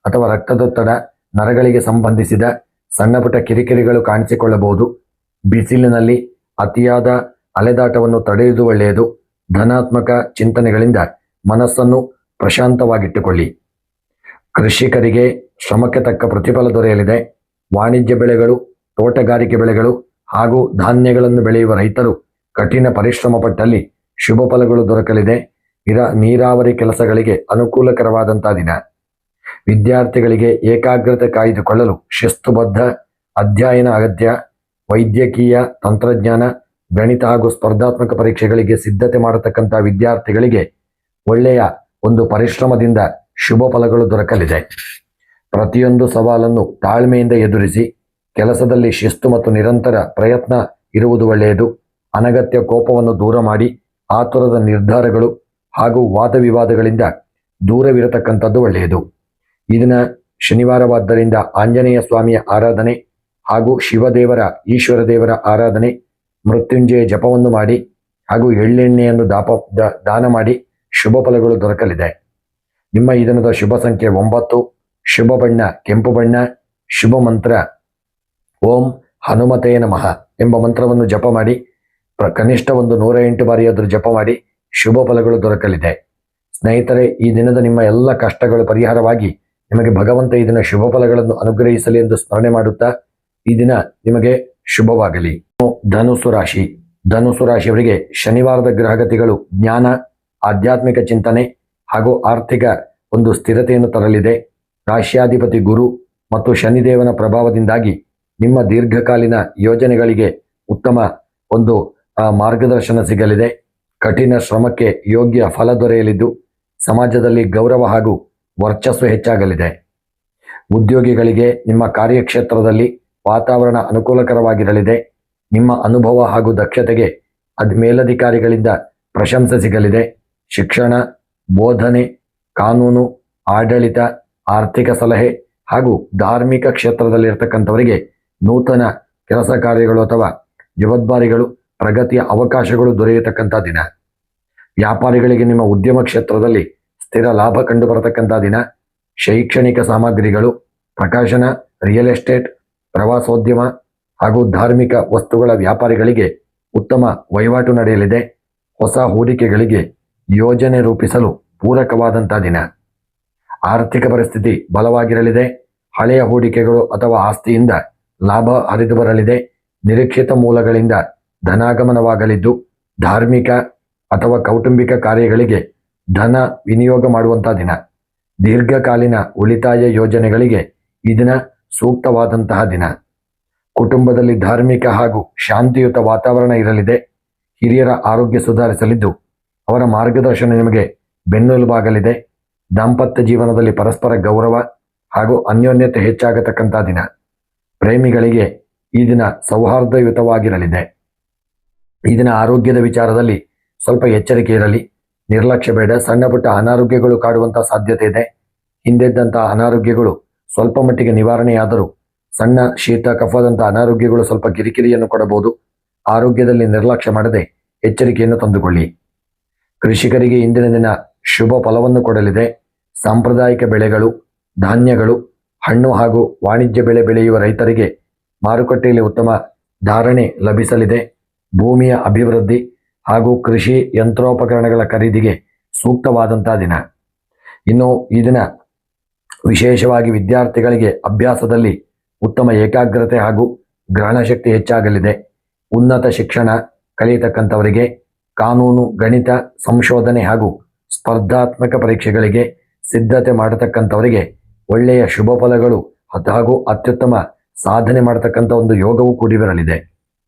ಅಥವಾ ರಕ್ತದೊತ್ತಡ, ನರಗಳಿಗೆ ಸಂಬಂಧಿಸಿದ ಸಣ್ಣಪುಟ್ಟ ಕಿರಿಕಿರಿಗಳು ಕಾಣಿಸಿಕೊಳ್ಳಬಹುದು. ಬಿಸಿಲಿನಲ್ಲಿ ಅತಿಯಾದ ಅಲೆದಾಟವನ್ನು ತಡೆಯುವುದು ಒಳ್ಳೆಯದು. ಧನಾತ್ಮಕ ಚಿಂತನೆಗಳಿಂದ ಮನಸ್ಸನ್ನು ಪ್ರಶಾಂತವಾಗಿಟ್ಟುಕೊಳ್ಳಿ. ಕೃಷಿಕರಿಗೆ ಶ್ರಮಕ್ಕೆ ತಕ್ಕ ಪ್ರತಿಫಲ ದೊರೆಯಲಿದೆ. ವಾಣಿಜ್ಯ ಬೆಳೆಗಳು, ತೋಟಗಾರಿಕೆ ಬೆಳೆಗಳು ಹಾಗೂ ಧಾನ್ಯಗಳನ್ನು ಬೆಳೆಯುವ ರೈತರು ಕಠಿಣ ಪರಿಶ್ರಮ ಪಟ್ಟಲ್ಲಿ ಶುಭ ಫಲಗಳು ದೊರಕಲಿದೆ. ನೀರಾವರಿ ಕೆಲಸಗಳಿಗೆ ಅನುಕೂಲಕರವಾದಂತಹ ದಿನ. ವಿದ್ಯಾರ್ಥಿಗಳಿಗೆ ಏಕಾಗ್ರತೆ ಕಾಯ್ದುಕೊಳ್ಳಲು ಶಿಸ್ತುಬದ್ಧ ಅಧ್ಯಯನ ಅಗತ್ಯ. ವೈದ್ಯಕೀಯ, ತಂತ್ರಜ್ಞಾನ, ಗಣಿತ ಹಾಗೂ ಸ್ಪರ್ಧಾತ್ಮಕ ಪರೀಕ್ಷೆಗಳಿಗೆ ಸಿದ್ಧತೆ ಮಾಡತಕ್ಕಂಥ ವಿದ್ಯಾರ್ಥಿಗಳಿಗೆ ಒಳ್ಳೆಯ ಒಂದು ಪರಿಶ್ರಮದಿಂದ ಶುಭ ಫಲಗಳು ದೊರಕಲಿದೆ. ಪ್ರತಿಯೊಂದು ಸವಾಲನ್ನು ತಾಳ್ಮೆಯಿಂದ ಎದುರಿಸಿ ಕೆಲಸದಲ್ಲಿ ಶಿಸ್ತು ಮತ್ತು ನಿರಂತರ ಪ್ರಯತ್ನ ಇರುವುದು ಒಳ್ಳೆಯದು. ಅನಗತ್ಯ ಕೋಪವನ್ನು ದೂರ ಮಾಡಿ ಆತುರದ ನಿರ್ಧಾರಗಳು ಹಾಗೂ ವಾದವಿವಾದಗಳಿಂದ ದೂರವಿರತಕ್ಕಂಥದ್ದು ಒಳ್ಳೆಯದು. ಈ ದಿನ ಶನಿವಾರವಾದ್ದರಿಂದ ಆಂಜನೇಯ ಸ್ವಾಮಿಯ ಆರಾಧನೆ ಹಾಗೂ ಶಿವದೇವರ, ಈಶ್ವರ ದೇವರ ಆರಾಧನೆ, ಮೃತ್ಯುಂಜಯ ಜಪವನ್ನು ಮಾಡಿ ಹಾಗೂ ಎಳ್ಳೆಣ್ಣೆಯನ್ನು ದಾನ ಮಾಡಿ ಶುಭ ಫಲಗಳು ದೊರಕಲಿದೆ. ನಿಮ್ಮ ಈ ದಿನದ ಶುಭ ಸಂಖ್ಯೆ 9, ಶುಭ ಬಣ್ಣ ಕೆಂಪು ಬಣ್ಣ, ಶುಭ ಮಂತ್ರ ಓಂ ಹನುಮತೇ ನಮಃ ಎಂಬ ಮಂತ್ರವನ್ನು ಜಪ ಮಾಡಿ ಕನಿಷ್ಠ 108 ಬಾರಿಯಾದರೂ ಜಪ ಮಾಡಿ ಶುಭ ಫಲಗಳು ದೊರಕಲಿದೆ. ಸ್ನೇಹಿತರೆ, ಈ ದಿನದ ನಿಮ್ಮ ಎಲ್ಲ ಕಷ್ಟಗಳು ಪರಿಹಾರವಾಗಿ ನಿಮಗೆ ಭಗವಂತ ಈ ದಿನ ಶುಭ ಫಲಗಳನ್ನು ಅನುಗ್ರಹಿಸಲಿ ಎಂದು ಸ್ಮರಣೆ ಮಾಡುತ್ತಾ ಈ ದಿನ ನಿಮಗೆ ಶುಭವಾಗಲಿ. ಧನುಸು ರಾಶಿ. ಧನುಸು ರಾಶಿಯವರಿಗೆ ಶನಿವಾರದ ಗ್ರಹಗತಿಗಳು ಜ್ಞಾನ, ಆಧ್ಯಾತ್ಮಿಕ ಚಿಂತನೆ ಹಾಗೂ ಆರ್ಥಿಕ ಒಂದು ಸ್ಥಿರತೆಯನ್ನು ತರಲಿದೆ. ರಾಶ್ಯಾಧಿಪತಿ ಗುರು ಮತ್ತು ಶನಿದೇವನ ಪ್ರಭಾವದಿಂದಾಗಿ ನಿಮ್ಮ ದೀರ್ಘಕಾಲೀನ ಯೋಜನೆಗಳಿಗೆ ಉತ್ತಮ ಒಂದು ಮಾರ್ಗದರ್ಶನ ಸಿಗಲಿದೆ. ಕಠಿಣ ಶ್ರಮಕ್ಕೆ ಯೋಗ್ಯ ಫಲ ದೊರೆಯಲಿದ್ದು ಸಮಾಜದಲ್ಲಿ ಗೌರವ ಹಾಗೂ ವರ್ಚಸ್ಸು ಹೆಚ್ಚಾಗಲಿದೆ. ಉದ್ಯೋಗಿಗಳಿಗೆ ನಿಮ್ಮ ಕಾರ್ಯಕ್ಷೇತ್ರದಲ್ಲಿ ವಾತಾವರಣ ಅನುಕೂಲಕರವಾಗಿರಲಿದೆ. ನಿಮ್ಮ ಅನುಭವ ಹಾಗೂ ದಕ್ಷತೆಗೆ ಮೇಲಧಿಕಾರಿಗಳಿಂದ ಪ್ರಶಂಸೆ ಸಿಗಲಿದೆ. ಶಿಕ್ಷಣ, ಬೋಧನೆ, ಕಾನೂನು, ಆಡಳಿತ, ಆರ್ಥಿಕ ಸಲಹೆ ಹಾಗೂ ಧಾರ್ಮಿಕ ಕ್ಷೇತ್ರದಲ್ಲಿರ್ತಕ್ಕಂಥವರಿಗೆ ನೂತನ ಕೆಲಸ ಕಾರ್ಯಗಳು ಅಥವಾ ಜವಾಬ್ದಾರಿಗಳು, ಪ್ರಗತಿಯ ಅವಕಾಶಗಳು ದೊರೆಯತಕ್ಕಂಥ ದಿನ. ವ್ಯಾಪಾರಿಗಳಿಗೆ ನಿಮ್ಮ ಉದ್ಯಮ ಕ್ಷೇತ್ರದಲ್ಲಿ ಸ್ಥಿರ ಲಾಭ ಕಂಡು ಬರತಕ್ಕಂಥ ದಿನ. ಶೈಕ್ಷಣಿಕ ಸಾಮಗ್ರಿಗಳು, ಪ್ರಕಾಶನ, ರಿಯಲ್ ಎಸ್ಟೇಟ್, ಪ್ರವಾಸೋದ್ಯಮ ಹಾಗೂ ಧಾರ್ಮಿಕ ವಸ್ತುಗಳ ವ್ಯಾಪಾರಿಗಳಿಗೆ ಉತ್ತಮ ವಹಿವಾಟು ನಡೆಯಲಿದೆ. ಹೊಸ ಹೂಡಿಕೆಗಳಿಗೆ ಯೋಜನೆ ರೂಪಿಸಲು ಪೂರಕವಾದಂಥ ದಿನ. ಆರ್ಥಿಕ ಪರಿಸ್ಥಿತಿ ಬಲವಾಗಿರಲಿದೆ. ಹಳೆಯ ಹೂಡಿಕೆಗಳು ಅಥವಾ ಆಸ್ತಿಯಿಂದ ಲಾಭ ಹರಿದು ಬರಲಿದೆ. ನಿರೀಕ್ಷಿತ ಮೂಲಗಳಿಂದ ಧನಾಗಮನವಾಗಲಿದ್ದು ಧಾರ್ಮಿಕ ಅಥವಾ ಕೌಟುಂಬಿಕ ಕಾರ್ಯಗಳಿಗೆ ಧನ ವಿನಿಯೋಗ ಮಾಡುವಂಥ ದಿನ. ದೀರ್ಘಕಾಲೀನ ಉಳಿತಾಯ ಯೋಜನೆಗಳಿಗೆ ಈ ದಿನ ಸೂಕ್ತವಾದಂತಹ ದಿನ. ಕುಟುಂಬದಲ್ಲಿ ಧಾರ್ಮಿಕ ಹಾಗೂ ಶಾಂತಿಯುತ ವಾತಾವರಣ ಇರಲಿದೆ. ಹಿರಿಯರ ಆರೋಗ್ಯ ಸುಧಾರಿಸಲಿದ್ದು ಅವರ ಮಾರ್ಗದರ್ಶನ ನಿಮಗೆ ಬೆನ್ನೆಲುಬಾಗಲಿದೆ. ದಾಂಪತ್ಯ ಜೀವನದಲ್ಲಿ ಪರಸ್ಪರ ಗೌರವ ಹಾಗೂ ಅನ್ಯೋನ್ಯತೆ ಹೆಚ್ಚಾಗತಕ್ಕಂಥ ದಿನ. ಪ್ರೇಮಿಗಳಿಗೆ ಈ ದಿನ ಸೌಹಾರ್ದಯುತವಾಗಿರಲಿದೆ. ಈ ದಿನ ಆರೋಗ್ಯದ ವಿಚಾರದಲ್ಲಿ ಸ್ವಲ್ಪ ಎಚ್ಚರಿಕೆ ಇರಲಿ, ನಿರ್ಲಕ್ಷ್ಯ ಬೇಡ. ಸಣ್ಣ ಪುಟ್ಟ ಅನಾರೋಗ್ಯಗಳು ಕಾಡುವಂಥ ಸಾಧ್ಯತೆ ಇದೆ. ಹಿಂದೆದ್ದಂತಹ ಅನಾರೋಗ್ಯಗಳು ಸ್ವಲ್ಪ ಮಟ್ಟಿಗೆ ನಿವಾರಣೆಯಾದರೂ ಸಣ್ಣ ಶೀತ, ಕಫದಂಥ ಅನಾರೋಗ್ಯಗಳು ಸ್ವಲ್ಪ ಕಿರಿಕಿರಿಯನ್ನು ಕೊಡಬಹುದು. ಆರೋಗ್ಯದಲ್ಲಿ ನಿರ್ಲಕ್ಷ್ಯ ಮಾಡದೆ ಎಚ್ಚರಿಕೆಯನ್ನು ತಂದುಕೊಳ್ಳಿ. ಕೃಷಿಕರಿಗೆ ಇಂದಿನ ದಿನ ಶುಭ ಫಲವನ್ನು ಕೊಡಲಿದೆ. ಸಾಂಪ್ರದಾಯಿಕ ಬೆಳೆಗಳು, ಧಾನ್ಯಗಳು, ಹಣ್ಣು ಹಾಗೂ ವಾಣಿಜ್ಯ ಬೆಳೆ ಬೆಳೆಯುವ ರೈತರಿಗೆ ಮಾರುಕಟ್ಟೆಯಲ್ಲಿ ಉತ್ತಮ ಧಾರಣೆ ಲಭಿಸಲಿದೆ. ಭೂಮಿಯ ಅಭಿವೃದ್ಧಿ ಹಾಗೂ ಕೃಷಿ ಯಂತ್ರೋಪಕರಣಗಳ ಖರೀದಿಗೆ ಸೂಕ್ತವಾದಂಥ ದಿನ. ಇನ್ನು ಈ ದಿನ ವಿಶೇಷವಾಗಿ ವಿದ್ಯಾರ್ಥಿಗಳಿಗೆ ಅಭ್ಯಾಸದಲ್ಲಿ ಉತ್ತಮ ಏಕಾಗ್ರತೆ ಹಾಗೂ ಗ್ರಹಣಶಕ್ತಿ ಹೆಚ್ಚಾಗಲಿದೆ. ಉನ್ನತ ಶಿಕ್ಷಣ ಕಲಿಯತಕ್ಕಂಥವರಿಗೆ ಕಾನೂನು, ಗಣಿತ, ಸಂಶೋಧನೆ ಹಾಗೂ ಸ್ಪರ್ಧಾತ್ಮಕ ಪರೀಕ್ಷೆಗಳಿಗೆ ಸಿದ್ಧತೆ ಮಾಡತಕ್ಕಂಥವರಿಗೆ ಒಳ್ಳೆಯ ಶುಭ ಫಲಗಳು ಹಾಗೂ ಅತ್ಯುತ್ತಮ ಸಾಧನೆ ಮಾಡತಕ್ಕಂಥ ಒಂದು ಯೋಗವು ಕೂಡಿ ಬರಲಿದೆ.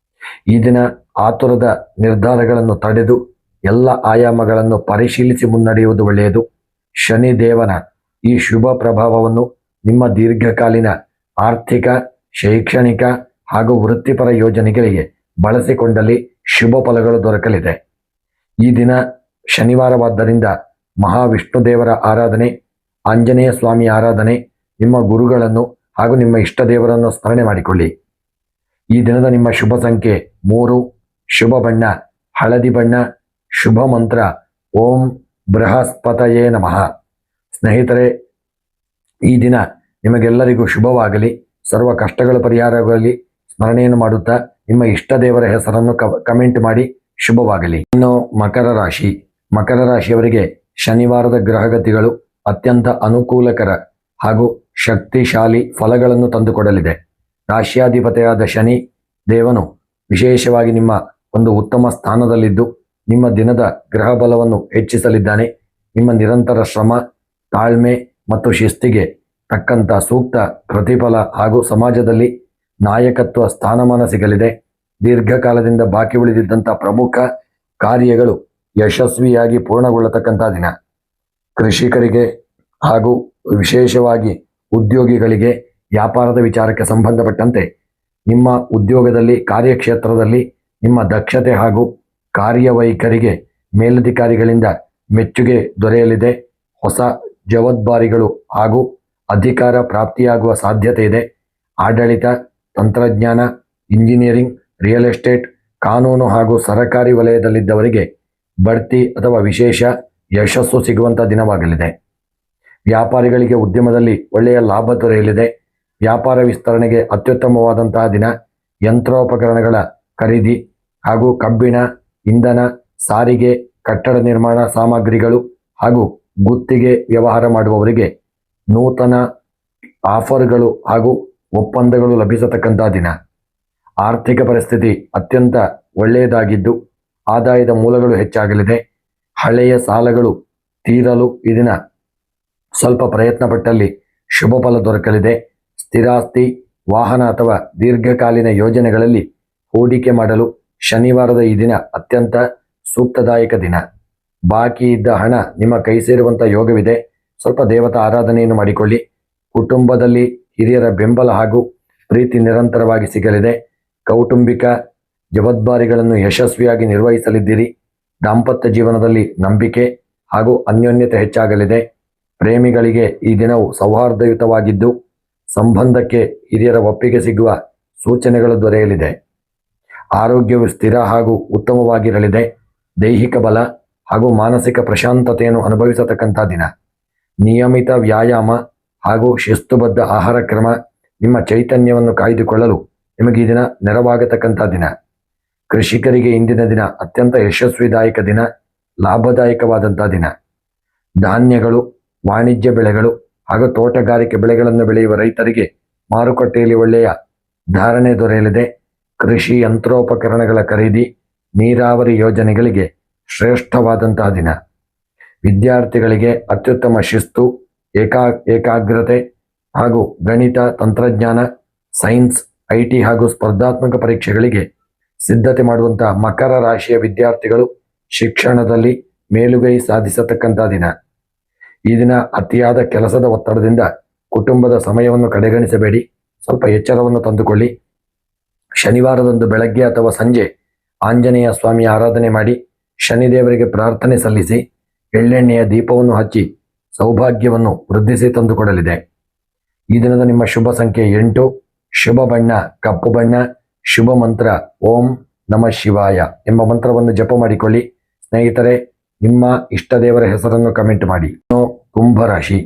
ಈ ದಿನ ಆತುರದ ನಿರ್ಧಾರಗಳನ್ನು ತಡೆದು ಎಲ್ಲ ಆಯಾಮಗಳನ್ನು ಪರಿಶೀಲಿಸಿ ಮುನ್ನಡೆಯುವುದು ಒಳ್ಳೆಯದು. ಶನಿ ದೇವನ ಈ ಶುಭ ಪ್ರಭಾವವನ್ನು ನಿಮ್ಮ ದೀರ್ಘಕಾಲೀನ ಆರ್ಥಿಕ, ಶೈಕ್ಷಣಿಕ ಹಾಗೂ ವೃತ್ತಿಪರ ಯೋಜನೆಗಳಿಗೆ ಬಳಸಿಕೊಂಡಲ್ಲಿ ಶುಭ ಫಲಗಳು ದೊರಕಲಿದೆ. ಈ ದಿನ ಶನಿವಾರವಾದ್ದರಿಂದ ಮಹಾವಿಷ್ಣು ದೇವರ ಆರಾಧನೆ, ಆಂಜನೇಯ ಸ್ವಾಮಿ ಆರಾಧನೆ, ನಿಮ್ಮ ಗುರುಗಳನ್ನು ಹಾಗೂ ನಿಮ್ಮ ಇಷ್ಟ ದೇವರನ್ನು ಸ್ಮರಣೆ ಮಾಡಿಕೊಳ್ಳಿ. ಈ ದಿನದ ನಿಮ್ಮ ಶುಭ ಸಂಖ್ಯೆ 3, ಶುಭ ಬಣ್ಣ ಹಳದಿ ಬಣ್ಣ, ಶುಭ ಮಂತ್ರ ಓಂ ಬೃಹಸ್ಪತಯೇ ನಮಃ. ಸ್ನೇಹಿತರೆ, ಈ ದಿನ ನಿಮಗೆಲ್ಲರಿಗೂ ಶುಭವಾಗಲಿ, ಸರ್ವ ಕಷ್ಟಗಳ ಪರಿಹಾರವಾಗಲಿ ಸ್ಮರಣೆಯನ್ನು ಮಾಡುತ್ತಾ ನಿಮ್ಮ ಇಷ್ಟ ದೇವರ ಹೆಸರನ್ನು ಕಮೆಂಟ್ ಮಾಡಿ ಶುಭವಾಗಲಿ. ಇನ್ನು ಮಕರ ರಾಶಿ. ಮಕರ ರಾಶಿಯವರಿಗೆ ಶನಿವಾರದ ಗ್ರಹಗತಿಗಳು ಅತ್ಯಂತ ಅನುಕೂಲಕರ ಹಾಗೂ ಶಕ್ತಿಶಾಲಿ ಫಲಗಳನ್ನು ತಂದುಕೊಡಲಿದೆ. ರಾಶ್ಯಾಧಿಪತಿಯಾದ ಶನಿ ದೇವನು ವಿಶೇಷವಾಗಿ ನಿಮ್ಮ ಒಂದು ಉತ್ತಮ ಸ್ಥಾನದಲ್ಲಿದ್ದು ನಿಮ್ಮ ದಿನದ ಗ್ರಹ ಬಲವನ್ನು ಹೆಚ್ಚಿಸಲಿದ್ದಾನೆ. ನಿಮ್ಮ ನಿರಂತರ ಶ್ರಮ, ತಾಳ್ಮೆ ಮತ್ತು ಶಿಸ್ತಿಗೆ ತಕ್ಕಂಥ ಸೂಕ್ತ ಪ್ರತಿಫಲ ಹಾಗೂ ಸಮಾಜದಲ್ಲಿ ನಾಯಕತ್ವ ಸ್ಥಾನಮಾನ ಸಿಗಲಿದೆ. ದೀರ್ಘಕಾಲದಿಂದ ಬಾಕಿ ಉಳಿದಿದ್ದಂಥ ಪ್ರಮುಖ ಕಾರ್ಯಗಳು ಯಶಸ್ವಿಯಾಗಿ ಪೂರ್ಣಗೊಳ್ಳತಕ್ಕಂಥ ದಿನ. ಕೃಷಿಕರಿಗೆ ಹಾಗೂ ವಿಶೇಷವಾಗಿ ಉದ್ಯೋಗಿಗಳಿಗೆ ವ್ಯಾಪಾರದ ವಿಚಾರಕ್ಕೆ ಸಂಬಂಧಪಟ್ಟಂತೆ ನಿಮ್ಮ ಉದ್ಯೋಗದಲ್ಲಿ, ಕಾರ್ಯಕ್ಷೇತ್ರದಲ್ಲಿ ನಿಮ್ಮ ದಕ್ಷತೆ ಹಾಗೂ ಕಾರ್ಯವೈಖರಿಗೆ ಮೇಲಧಿಕಾರಿಗಳಿಂದ ಮೆಚ್ಚುಗೆ ದೊರೆಯಲಿದೆ. ಹೊಸ ಜವಾಬ್ದಾರಿಗಳು ಹಾಗೂ ಅಧಿಕಾರ ಪ್ರಾಪ್ತಿಯಾಗುವ ಸಾಧ್ಯತೆ ಇದೆ. ಆಡಳಿತ, ತಂತ್ರಜ್ಞಾನ, ಇಂಜಿನಿಯರಿಂಗ್, ರಿಯಲ್ ಎಸ್ಟೇಟ್, ಕಾನೂನು ಹಾಗೂ ಸರಕಾರಿ ವಲಯದಲ್ಲಿದ್ದವರಿಗೆ ಬಡ್ತಿ ಅಥವಾ ವಿಶೇಷ ಯಶಸ್ಸು ಸಿಗುವಂಥ ದಿನವಾಗಲಿದೆ. ವ್ಯಾಪಾರಿಗಳಿಗೆ ಉದ್ಯಮದಲ್ಲಿ ಒಳ್ಳೆಯ ಲಾಭ ದೊರೆಯಲಿದೆ. ವ್ಯಾಪಾರ ವಿಸ್ತರಣೆಗೆ ಅತ್ಯುತ್ತಮವಾದಂತಹ ದಿನ. ಯಂತ್ರೋಪಕರಣಗಳ ಖರೀದಿ ಹಾಗೂ ಕಬ್ಬಿಣ, ಇಂಧನ, ಸಾರಿಗೆ, ಕಟ್ಟಡ ನಿರ್ಮಾಣ ಸಾಮಗ್ರಿಗಳು ಹಾಗೂ ಗುತ್ತಿಗೆ ವ್ಯವಹಾರ ಮಾಡುವವರಿಗೆ ನೂತನ ಆಫರ್ಗಳು ಹಾಗೂ ಒಪ್ಪಂದಗಳು ಲಭಿಸತಕ್ಕಂಥ ದಿನ. ಆರ್ಥಿಕ ಪರಿಸ್ಥಿತಿ ಅತ್ಯಂತ ಒಳ್ಳೆಯದಾಗಿದ್ದು ಆದಾಯದ ಮೂಲಗಳು ಹೆಚ್ಚಾಗಲಿದೆ. ಹಳೆಯ ಸಾಲಗಳು ತೀರಲು ಈ ದಿನ ಸ್ವಲ್ಪ ಪ್ರಯತ್ನ ಪಟ್ಟಲ್ಲಿ ಶುಭ ಫಲ ದೊರಕಲಿದೆ. ಸ್ಥಿರಾಸ್ತಿ, ವಾಹನ ಅಥವಾ ದೀರ್ಘಕಾಲೀನ ಯೋಜನೆಗಳಲ್ಲಿ ಹೂಡಿಕೆ ಮಾಡಲು ಶನಿವಾರದ ಈ ದಿನ ಅತ್ಯಂತ ಸೂಕ್ತದಾಯಕ ದಿನ. ಬಾಕಿ ಇದ್ದ ಹಣ ನಿಮ್ಮ ಕೈ ಸೇರುವಂಥ ಯೋಗವಿದೆ. ಸ್ವಲ್ಪ ದೇವತಾ ಆರಾಧನೆಯನ್ನು ಮಾಡಿಕೊಳ್ಳಿ. ಕುಟುಂಬದಲ್ಲಿ ಹಿರಿಯರ ಬೆಂಬಲ ಹಾಗೂ ಪ್ರೀತಿ ನಿರಂತರವಾಗಿ ಸಿಗಲಿದೆ. ಕೌಟುಂಬಿಕ ಜವಾಬ್ದಾರಿಗಳನ್ನು ಯಶಸ್ವಿಯಾಗಿ ನಿರ್ವಹಿಸಲಿದ್ದೀರಿ. ದಾಂಪತ್ಯ ಜೀವನದಲ್ಲಿ ನಂಬಿಕೆ ಹಾಗೂ ಅನ್ಯೋನ್ಯತೆ ಹೆಚ್ಚಾಗಲಿದೆ. ಪ್ರೇಮಿಗಳಿಗೆ ಈ ದಿನವು ಸೌಹಾರ್ದಯುತವಾಗಿದ್ದು ಸಂಬಂಧಕ್ಕೆ ಹಿರಿಯರ ಒಪ್ಪಿಗೆ ಸಿಗುವ ಸೂಚನೆಗಳು ದೊರೆಯಲಿದೆ. ಆರೋಗ್ಯವು ಸ್ಥಿರ ಹಾಗೂ ಉತ್ತಮವಾಗಿರಲಿದೆ. ದೈಹಿಕ ಬಲ ಹಾಗೂ ಮಾನಸಿಕ ಪ್ರಶಾಂತತೆಯನ್ನು ಅನುಭವಿಸತಕ್ಕಂಥ ದಿನ. ನಿಯಮಿತ ವ್ಯಾಯಾಮ ಹಾಗೂ ಶಿಸ್ತುಬದ್ಧ ಆಹಾರ ಕ್ರಮ ನಿಮ್ಮ ಚೈತನ್ಯವನ್ನು ಕಾಯ್ದುಕೊಳ್ಳಲು ನಿಮಗೆ ಈ ದಿನ ನೆರವಾಗತಕ್ಕಂಥ ದಿನ. ಕೃಷಿಕರಿಗೆ ಇಂದಿನ ದಿನ ಅತ್ಯಂತ ಯಶಸ್ವಿದಾಯಕ ದಿನ, ಲಾಭದಾಯಕವಾದಂಥ ದಿನ. ಧಾನ್ಯಗಳು, ವಾಣಿಜ್ಯ ಬೆಳೆಗಳು ಹಾಗೂ ತೋಟಗಾರಿಕೆ ಬೆಳೆಗಳನ್ನು ಬೆಳೆಯುವ ರೈತರಿಗೆ ಮಾರುಕಟ್ಟೆಯಲ್ಲಿ ಒಳ್ಳೆಯ ಧಾರಣೆ ದೊರೆಯಲಿದೆ. ಕೃಷಿ ಯಂತ್ರೋಪಕರಣಗಳ ಖರೀದಿ, ನೀರಾವರಿ ಯೋಜನೆಗಳಿಗೆ ಶ್ರೇಷ್ಠವಾದಂತಹ ದಿನ. ವಿದ್ಯಾರ್ಥಿಗಳಿಗೆ ಅತ್ಯುತ್ತಮ ಶಿಸ್ತು, ಏಕಾಗ್ರತೆ ಹಾಗೂ ಗಣಿತ, ತಂತ್ರಜ್ಞಾನ, ಸೈನ್ಸ್, ಐಟಿ ಹಾಗೂ ಸ್ಪರ್ಧಾತ್ಮಕ ಪರೀಕ್ಷೆಗಳಿಗೆ ಸಿದ್ಧತೆ ಮಾಡುವಂಥ ಮಕರ ರಾಶಿಯ ವಿದ್ಯಾರ್ಥಿಗಳು ಶಿಕ್ಷಣದಲ್ಲಿ ಮೇಲುಗೈ ಸಾಧಿಸತಕ್ಕಂಥ ದಿನ. ಈ ದಿನ ಅತಿಯಾದ ಕೆಲಸದ ಒತ್ತಡದಿಂದ ಕುಟುಂಬದ ಸಮಯವನ್ನು ಕಡೆಗಣಿಸಬೇಡಿ. ಸ್ವಲ್ಪ ಎಚ್ಚರವನ್ನು ತಂದುಕೊಳ್ಳಿ. ಶನಿವಾರದಂದು ಬೆಳಗ್ಗೆ ಅಥವಾ ಸಂಜೆ ಆಂಜನೇಯ ಸ್ವಾಮಿಯ ಆರಾಧನೆ ಮಾಡಿ ಶನಿದೇವರಿಗೆ ಪ್ರಾರ್ಥನೆ ಸಲ್ಲಿಸಿ ಎಳ್ಳೆಣ್ಣೆಯ ದೀಪವನ್ನು ಹಚ್ಚಿ ಸೌಭಾಗ್ಯವನ್ನು ವೃದ್ಧಿಸಿ ತಂದುಕೊಡಲಿದೆ. ಈ ದಿನದ ನಿಮ್ಮ ಶುಭ ಸಂಖ್ಯೆ 8, ಶುಭ ಬಣ್ಣ ಕಪ್ಪು ಬಣ್ಣ, ಶುಭ ಮಂತ್ರ ಓಂ ನಮಃ ಶಿವಾಯ ಎಂಬ ಮಂತ್ರವನ್ನು ಜಪ ಮಾಡಿಕೊಳ್ಳಿ. ಸ್ನೇಹಿತರೆ, ನಿಮ್ಮ ಇಷ್ಟ ದೇವರ ಹೆಸರನ್ನು ಕಮೆಂಟ್ ಮಾಡಿ. ಕುಂಭರಾಶಿ.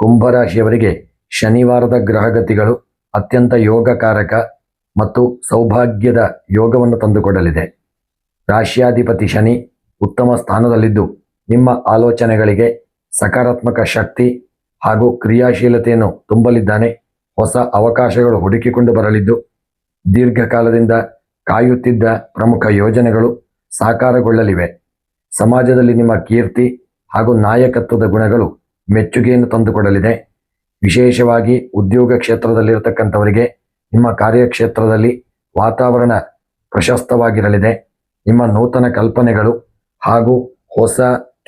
ಕುಂಭರಾಶಿಯವರಿಗೆ ಶನಿವಾರದ ಗ್ರಹಗತಿಗಳು ಅತ್ಯಂತ ಯೋಗಕಾರಕ ಮತ್ತು ಸೌಭಾಗ್ಯದ ಯೋಗವನ್ನು ತಂದುಕೊಡಲಿದೆ. ರಾಶ್ಯಾಧಿಪತಿ ಶನಿ ಉತ್ತಮ ಸ್ಥಾನದಲ್ಲಿದ್ದು ನಿಮ್ಮ ಆಲೋಚನೆಗಳಿಗೆ ಸಕಾರಾತ್ಮಕ ಶಕ್ತಿ ಹಾಗೂ ಕ್ರಿಯಾಶೀಲತೆಯನ್ನು ತುಂಬಲಿದ್ದಾನೆ. ಹೊಸ ಅವಕಾಶಗಳು ಹುಡುಕಿಕೊಂಡು ಬರಲಿದ್ದು ದೀರ್ಘಕಾಲದಿಂದ ಕಾಯುತ್ತಿದ್ದ ಪ್ರಮುಖ ಯೋಜನೆಗಳು ಸಾಕಾರಗೊಳ್ಳಲಿವೆ. ಸಮಾಜದಲ್ಲಿ ನಿಮ್ಮ ಕೀರ್ತಿ ಹಾಗೂ ನಾಯಕತ್ವದ ಗುಣಗಳು ಮೆಚ್ಚುಗೆಯನ್ನು ತಂದುಕೊಡಲಿದೆ. ವಿಶೇಷವಾಗಿ ಉದ್ಯೋಗ ಕ್ಷೇತ್ರದಲ್ಲಿರತಕ್ಕಂಥವರಿಗೆ ನಿಮ್ಮ ಕಾರ್ಯಕ್ಷೇತ್ರದಲ್ಲಿ ವಾತಾವರಣ ಪ್ರಶಸ್ತವಾಗಿರಲಿದೆ. ನಿಮ್ಮ ನೂತನ ಕಲ್ಪನೆಗಳು ಹಾಗೂ ಹೊಸ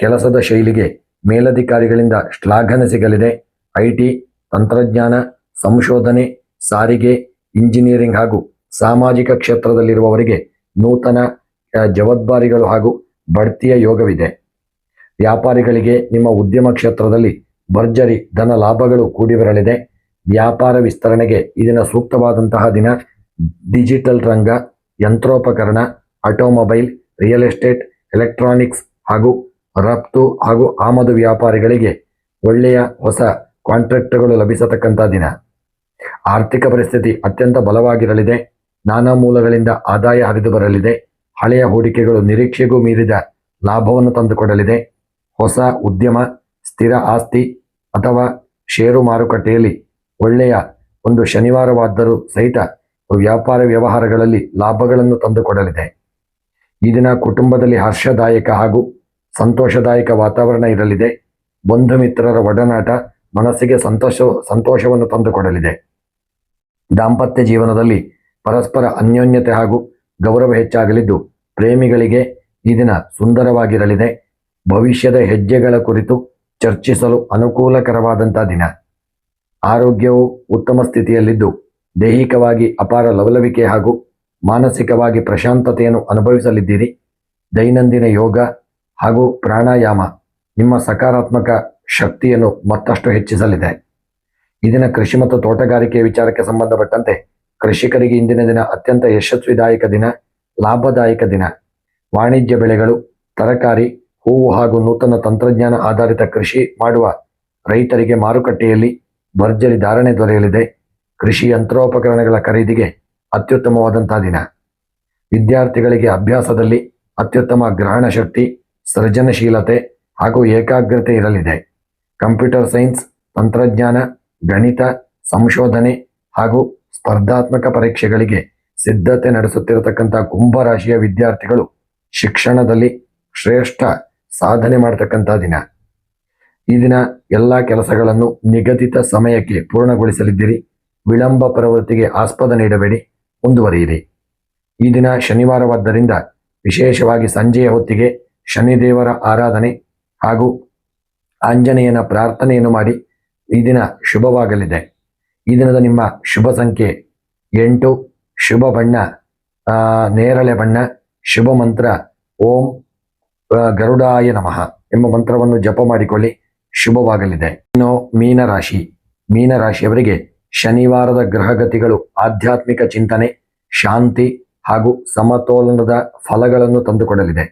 ಕೆಲಸದ ಶೈಲಿಗೆ ಮೇಲಧಿಕಾರಿಗಳಿಂದ ಶ್ಲಾಘನೆ ಸಿಗಲಿದೆ. ಐಟಿ, ತಂತ್ರಜ್ಞಾನ, ಸಂಶೋಧನೆ, ಸಾರಿಗೆ, ಇಂಜಿನಿಯರಿಂಗ್ ಹಾಗೂ ಸಾಮಾಜಿಕ ಕ್ಷೇತ್ರದಲ್ಲಿರುವವರಿಗೆ ನೂತನ ಜವಾಬ್ದಾರಿಗಳು ಹಾಗೂ ಬಡ್ತಿಯ ಯೋಗವಿದೆ. ವ್ಯಾಪಾರಿಗಳಿಗೆ ನಿಮ್ಮ ಉದ್ಯಮ ಕ್ಷೇತ್ರದಲ್ಲಿ ಭರ್ಜರಿ ಧನ ಲಾಭಗಳು ಕೂಡಿ ಬರಲಿದೆ. ವ್ಯಾಪಾರ ವಿಸ್ತರಣೆಗೆ ಇದನ್ನು ಸೂಕ್ತವಾದಂತಹ ದಿನ. ಡಿಜಿಟಲ್ ರಂಗ, ಯಂತ್ರೋಪಕರಣ, ಆಟೋಮೊಬೈಲ್, ರಿಯಲ್ ಎಸ್ಟೇಟ್, ಎಲೆಕ್ಟ್ರಾನಿಕ್ಸ್ ಹಾಗೂ ರಫ್ತು ಹಾಗೂ ಆಮದು ವ್ಯಾಪಾರಿಗಳಿಗೆ ಒಳ್ಳೆಯ ಹೊಸ ಕಾಂಟ್ರಾಕ್ಟ್ಗಳು ಲಭಿಸತಕ್ಕಂಥ ದಿನ. ಆರ್ಥಿಕ ಪರಿಸ್ಥಿತಿ ಅತ್ಯಂತ ಬಲವಾಗಿರಲಿದೆ. ನಾನಾ ಮೂಲಗಳಿಂದ ಆದಾಯ ಹರಿದು ಬರಲಿದೆ. ಹಳೆಯ ಹೂಡಿಕೆಗಳು ನಿರೀಕ್ಷೆಗೂ ಮೀರಿದ ಲಾಭವನ್ನು ತಂದುಕೊಡಲಿದೆ. ಹೊಸ ಉದ್ಯಮ, ಸ್ಥಿರ ಆಸ್ತಿ ಅಥವಾ ಷೇರು ಮಾರುಕಟ್ಟೆಯಲ್ಲಿ ಒಳ್ಳೆಯ ಒಂದು ಶನಿವಾರವಾದರೂ ಸಹಿತ ವ್ಯಾಪಾರ ವ್ಯವಹಾರಗಳಲ್ಲಿ ಲಾಭಗಳನ್ನು ತಂದುಕೊಡಲಿದೆ. ಈ ದಿನ ಕುಟುಂಬದಲ್ಲಿ ಹರ್ಷದಾಯಕ ಹಾಗೂ ಸಂತೋಷದಾಯಕ ವಾತಾವರಣ ಇರಲಿದೆ. ಬಂಧು ಮಿತ್ರರ ಒಡನಾಟ ಮನಸ್ಸಿಗೆ ಸಂತೋಷವನ್ನು ತಂದುಕೊಡಲಿದೆ. ದಾಂಪತ್ಯ ಜೀವನದಲ್ಲಿ ಪರಸ್ಪರ ಅನ್ಯೋನ್ಯತೆ ಹಾಗೂ ಗೌರವ ಹೆಚ್ಚಾಗಲಿದ್ದು ಪ್ರೇಮಿಗಳಿಗೆ ಈ ದಿನ ಸುಂದರವಾಗಿರಲಿದೆ. ಭವಿಷ್ಯದ ಹೆಜ್ಜೆಗಳ ಕುರಿತು ಚರ್ಚಿಸಲು ಅನುಕೂಲಕರವಾದಂಥ ದಿನ. ಆರೋಗ್ಯವು ಉತ್ತಮ ಸ್ಥಿತಿಯಲ್ಲಿದ್ದು ದೈಹಿಕವಾಗಿ ಅಪಾರ ಲವಲವಿಕೆ ಹಾಗೂ ಮಾನಸಿಕವಾಗಿ ಪ್ರಶಾಂತತೆಯನ್ನು ಅನುಭವಿಸಲಿದ್ದೀರಿ. ದೈನಂದಿನ ಯೋಗ ಹಾಗೂ ಪ್ರಾಣಾಯಾಮ ನಿಮ್ಮ ಸಕಾರಾತ್ಮಕ ಶಕ್ತಿಯನ್ನು ಮತ್ತಷ್ಟು ಹೆಚ್ಚಿಸಲಿದೆ. ಈ ದಿನ ಕೃಷಿ ಮತ್ತು ತೋಟಗಾರಿಕೆ ವಿಚಾರಕ್ಕೆ ಸಂಬಂಧಪಟ್ಟಂತೆ ಕೃಷಿಕರಿಗೆ ಇಂದಿನ ದಿನ ಅತ್ಯಂತ ಯಶಸ್ವಿದಾಯಕ ದಿನ, ಲಾಭದಾಯಕ ದಿನ. ವಾಣಿಜ್ಯ ಬೆಳೆಗಳು, ತರಕಾರಿ, ಹೂವು ಹಾಗೂ ನೂತನ ತಂತ್ರಜ್ಞಾನ ಆಧಾರಿತ ಕೃಷಿ ಮಾಡುವ ರೈತರಿಗೆ ಮಾರುಕಟ್ಟೆಯಲ್ಲಿ ಭರ್ಜರಿ ಧಾರಣೆ ದೊರೆಯಲಿದೆ. ಕೃಷಿ ಯಂತ್ರೋಪಕರಣಗಳ ಖರೀದಿಗೆ ಅತ್ಯುತ್ತಮವಾದಂಥ ದಿನ. ವಿದ್ಯಾರ್ಥಿಗಳಿಗೆ ಅಭ್ಯಾಸದಲ್ಲಿ ಅತ್ಯುತ್ತಮ ಗ್ರಹಣ ಶಕ್ತಿ, ಸೃಜನಶೀಲತೆ ಹಾಗೂ ಏಕಾಗ್ರತೆ ಇರಲಿದೆ. ಕಂಪ್ಯೂಟರ್ ಸೈನ್ಸ್, ತಂತ್ರಜ್ಞಾನ, ಗಣಿತ, ಸಂಶೋಧನೆ ಹಾಗೂ ಸ್ಪರ್ಧಾತ್ಮಕ ಪರೀಕ್ಷೆಗಳಿಗೆ ಸಿದ್ಧತೆ ನಡೆಸುತ್ತಿರತಕ್ಕಂಥ ಕುಂಭರಾಶಿಯ ವಿದ್ಯಾರ್ಥಿಗಳು ಶಿಕ್ಷಣದಲ್ಲಿ ಶ್ರೇಷ್ಠ ಸಾಧನೆ ಮಾಡತಕ್ಕಂಥ ದಿನ. ಈ ದಿನ ಎಲ್ಲ ಕೆಲಸಗಳನ್ನು ನಿಗದಿತ ಸಮಯಕ್ಕೆ ಪೂರ್ಣಗೊಳಿಸಲಿದ್ದೀರಿ. ವಿಳಂಬ ಪ್ರವೃತ್ತಿಗೆ ಆಸ್ಪದ ನೀಡಬೇಡಿ, ಮುಂದುವರಿಯಿರಿ. ಈ ದಿನ ಶನಿವಾರವಾದ್ದರಿಂದ ವಿಶೇಷವಾಗಿ ಸಂಜೆಯ ಹೊತ್ತಿಗೆ ಶನಿದೇವರ ಆರಾಧನೆ ಹಾಗೂ ಆಂಜನೇಯನ ಪ್ರಾರ್ಥನೆಯನ್ನು ಮಾಡಿ ಈ ದಿನ ಶುಭವಾಗಲಿದೆ. ಈ ದಿನದ ನಿಮ್ಮ ಶುಭ ಸಂಖ್ಯೆ 8, ಶುಭ ಬಣ್ಣ ನೇರಳೆ ಬಣ್ಣ, ಶುಭ ಮಂತ್ರ ಓಂ ಗರುಡಾಯ ನಮಃ ಎಂಬ ಮಂತ್ರವನ್ನು ಜಪ ಮಾಡಿಕೊಳ್ಳಿ, ಶುಭವಾಗಲಿದೆ. ಇನ್ನು ಮೀನರಾಶಿಯವರಿಗೆ ಶನಿವಾರದ ಗ್ರಹಗತಿಗಳು ಆಧ್ಯಾತ್ಮಿಕ ಚಿಂತನೆ, ಶಾಂತಿ ಹಾಗೂ ಸಮತೋಲನದ ಫಲಗಳನ್ನು ತಂದುಕೊಡಲಿದೆ.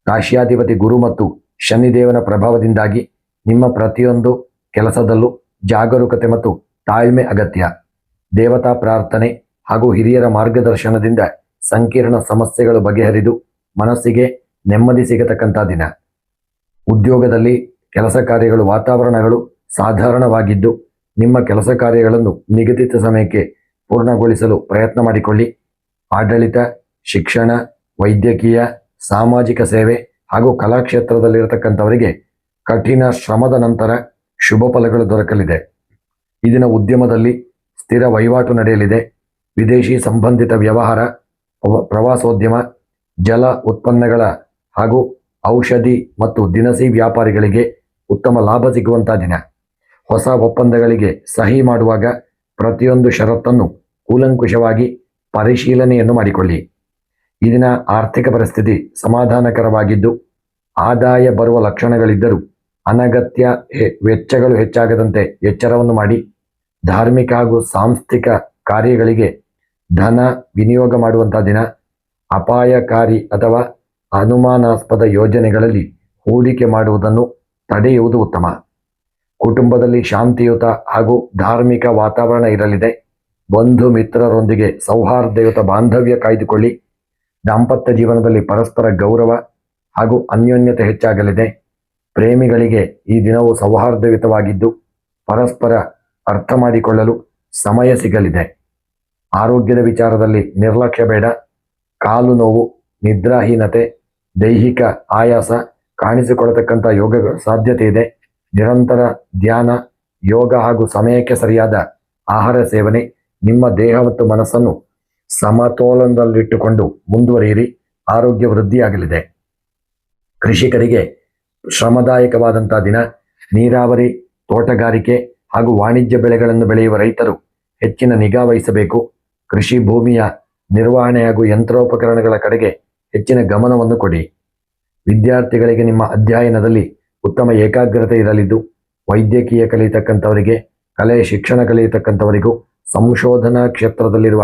ರಾಶಿಯಾಧಿಪತಿ ಗುರು ಮತ್ತು ಶನಿದೇವನ ಪ್ರಭಾವದಿಂದಾಗಿ ನಿಮ್ಮ ಪ್ರತಿಯೊಂದು ಕೆಲಸದಲ್ಲೂ ಜಾಗರೂಕತೆ ಮತ್ತು ತಾಳ್ಮೆ ಅಗತ್ಯ. ದೇವತಾ ಪ್ರಾರ್ಥನೆ ಹಾಗೂ ಹಿರಿಯರ ಮಾರ್ಗದರ್ಶನದಿಂದ ಸಂಕೀರ್ಣ ಸಮಸ್ಯೆಗಳು ಬಗೆಹರಿದು ಮನಸ್ಸಿಗೆ ನೆಮ್ಮದಿ ಸಿಗತಕ್ಕಂಥ ದಿನ. ಉದ್ಯೋಗದಲ್ಲಿ ಕೆಲಸ ಕಾರ್ಯಗಳು ವಾತಾವರಣಗಳು ಸಾಧಾರಣವಾಗಿದ್ದು ನಿಮ್ಮ ಕೆಲಸ ಕಾರ್ಯಗಳನ್ನು ನಿಗದಿತ ಸಮಯಕ್ಕೆ ಪೂರ್ಣಗೊಳಿಸಲು ಪ್ರಯತ್ನ ಮಾಡಿಕೊಳ್ಳಿ. ಆಡಳಿತ, ಶಿಕ್ಷಣ, ವೈದ್ಯಕೀಯ, ಸಾಮಾಜಿಕ ಸೇವೆ ಹಾಗೂ ಕಲಾಕ್ಷೇತ್ರದಲ್ಲಿರತಕ್ಕಂಥವರಿಗೆ ಕಠಿಣ ಶ್ರಮದ ನಂತರ ಶುಭ ಫಲಗಳು ದೊರಕಲಿದೆ. ಈ ದಿನ ಉದ್ಯಮದಲ್ಲಿ ಸ್ಥಿರ ವಹಿವಾಟು ನಡೆಯಲಿದೆ. ವಿದೇಶಿ ಸಂಬಂಧಿತ ವ್ಯವಹಾರ, ಪ್ರವಾಸೋದ್ಯಮ, ಜಲ ಉತ್ಪನ್ನಗಳ ಹಾಗೂ ಔಷಧಿ ಮತ್ತು ದಿನಸಿ ವ್ಯಾಪಾರಿಗಳಿಗೆ ಉತ್ತಮ ಲಾಭ ಸಿಗುವಂಥ ದಿನ. ಹೊಸ ಒಪ್ಪಂದಗಳಿಗೆ ಸಹಿ ಮಾಡುವಾಗ ಪ್ರತಿಯೊಂದು ಷರತ್ತನ್ನು ಕೂಲಂಕುಷವಾಗಿ ಪರಿಶೀಲನೆಯನ್ನು ಮಾಡಿಕೊಳ್ಳಿ. ಈ ದಿನ ಆರ್ಥಿಕ ಪರಿಸ್ಥಿತಿ ಸಮಾಧಾನಕರವಾಗಿದ್ದು ಆದಾಯ ಬರುವ ಲಕ್ಷಣಗಳಿದ್ದರೂ ಅನಗತ್ಯ ವೆಚ್ಚಗಳು ಹೆಚ್ಚಾಗದಂತೆ ಎಚ್ಚರವನ್ನು ಮಾಡಿ. ಧಾರ್ಮಿಕ ಹಾಗೂ ಸಾಂಸ್ಥಿಕ ಕಾರ್ಯಗಳಿಗೆ ಧನ ವಿನಿಯೋಗ ಮಾಡುವಂಥ ದಿನ. ಅಪಾಯಕಾರಿ ಅಥವಾ ಅನುಮಾನಾಸ್ಪದ ಯೋಜನೆಗಳಲ್ಲಿ ಹೂಡಿಕೆ ಮಾಡುವುದನ್ನು ತಡೆಯುವುದು ಉತ್ತಮ. ಕುಟುಂಬದಲ್ಲಿ ಶಾಂತಿಯುತ ಹಾಗೂ ಧಾರ್ಮಿಕ ವಾತಾವರಣ ಇರಲಿದೆ. ಬಂಧು ಮಿತ್ರರೊಂದಿಗೆ ಸೌಹಾರ್ದಯುತ ಬಾಂಧವ್ಯ ಕಾಯ್ದುಕೊಳ್ಳಿ. ದಾಂಪತ್ಯ ಜೀವನದಲ್ಲಿ ಪರಸ್ಪರ ಗೌರವ ಹಾಗೂ ಅನ್ಯೋನ್ಯತೆ ಹೆಚ್ಚಾಗಲಿದೆ. ಪ್ರೇಮಿಗಳಿಗೆ ಈ ದಿನವು ಸೌಹಾರ್ದಯುತವಾಗಿದ್ದು ಪರಸ್ಪರ ಅರ್ಥ ಮಾಡಿಕೊಳ್ಳಲು ಸಮಯ ಸಿಗಲಿದೆ. ಆರೋಗ್ಯದ ವಿಚಾರದಲ್ಲಿ ನಿರ್ಲಕ್ಷ್ಯ ಬೇಡ. ಕಾಲು ನೋವು, ನಿದ್ರಾಹೀನತೆ, ದೈಹಿಕ ಆಯಾಸ ಕಾಣಿಸಿಕೊಳ್ಳತಕ್ಕಂಥ ಯೋಗ ಸಾಧ್ಯತೆ ಇದೆ. ನಿರಂತರ ಧ್ಯಾನ, ಯೋಗ ಹಾಗೂ ಸಮಯಕ್ಕೆ ಸರಿಯಾದ ಆಹಾರ ಸೇವನೆ ನಿಮ್ಮ ದೇಹ ಮತ್ತು ಮನಸ್ಸನ್ನು ಸಮತೋಲನದಲ್ಲಿಟ್ಟುಕೊಂಡು ಮುಂದುವರಿಯಿರಿ. ಆರೋಗ್ಯ ವೃದ್ಧಿಯಾಗಲಿದೆ. ಕೃಷಿಕರಿಗೆ ಶ್ರಮದಾಯಕವಾದಂಥ ದಿನ. ನೀರಾವರಿ, ತೋಟಗಾರಿಕೆ ಹಾಗೂ ವಾಣಿಜ್ಯ ಬೆಳೆಗಳನ್ನು ಬೆಳೆಯುವ ರೈತರು ಹೆಚ್ಚಿನ ನಿಗಾ ವಹಿಸಬೇಕು. ಕೃಷಿ ಭೂಮಿಯ ನಿರ್ವಹಣೆ ಹಾಗೂ ಯಂತ್ರೋಪಕರಣಗಳ ಕಡೆಗೆ ಹೆಚ್ಚಿನ ಗಮನವನ್ನು ಕೊಡಿ. ವಿದ್ಯಾರ್ಥಿಗಳಿಗೆ ನಿಮ್ಮ ಅಧ್ಯಯನದಲ್ಲಿ ಉತ್ತಮ ಏಕಾಗ್ರತೆ ಇರಲಿದ್ದು ವೈದ್ಯಕೀಯ ಕಲಿಯತಕ್ಕಂಥವರಿಗೆ, ಕಲೆ ಶಿಕ್ಷಣ ಕಲಿಯತಕ್ಕಂಥವರಿಗೂ, ಸಂಶೋಧನಾ ಕ್ಷೇತ್ರದಲ್ಲಿರುವ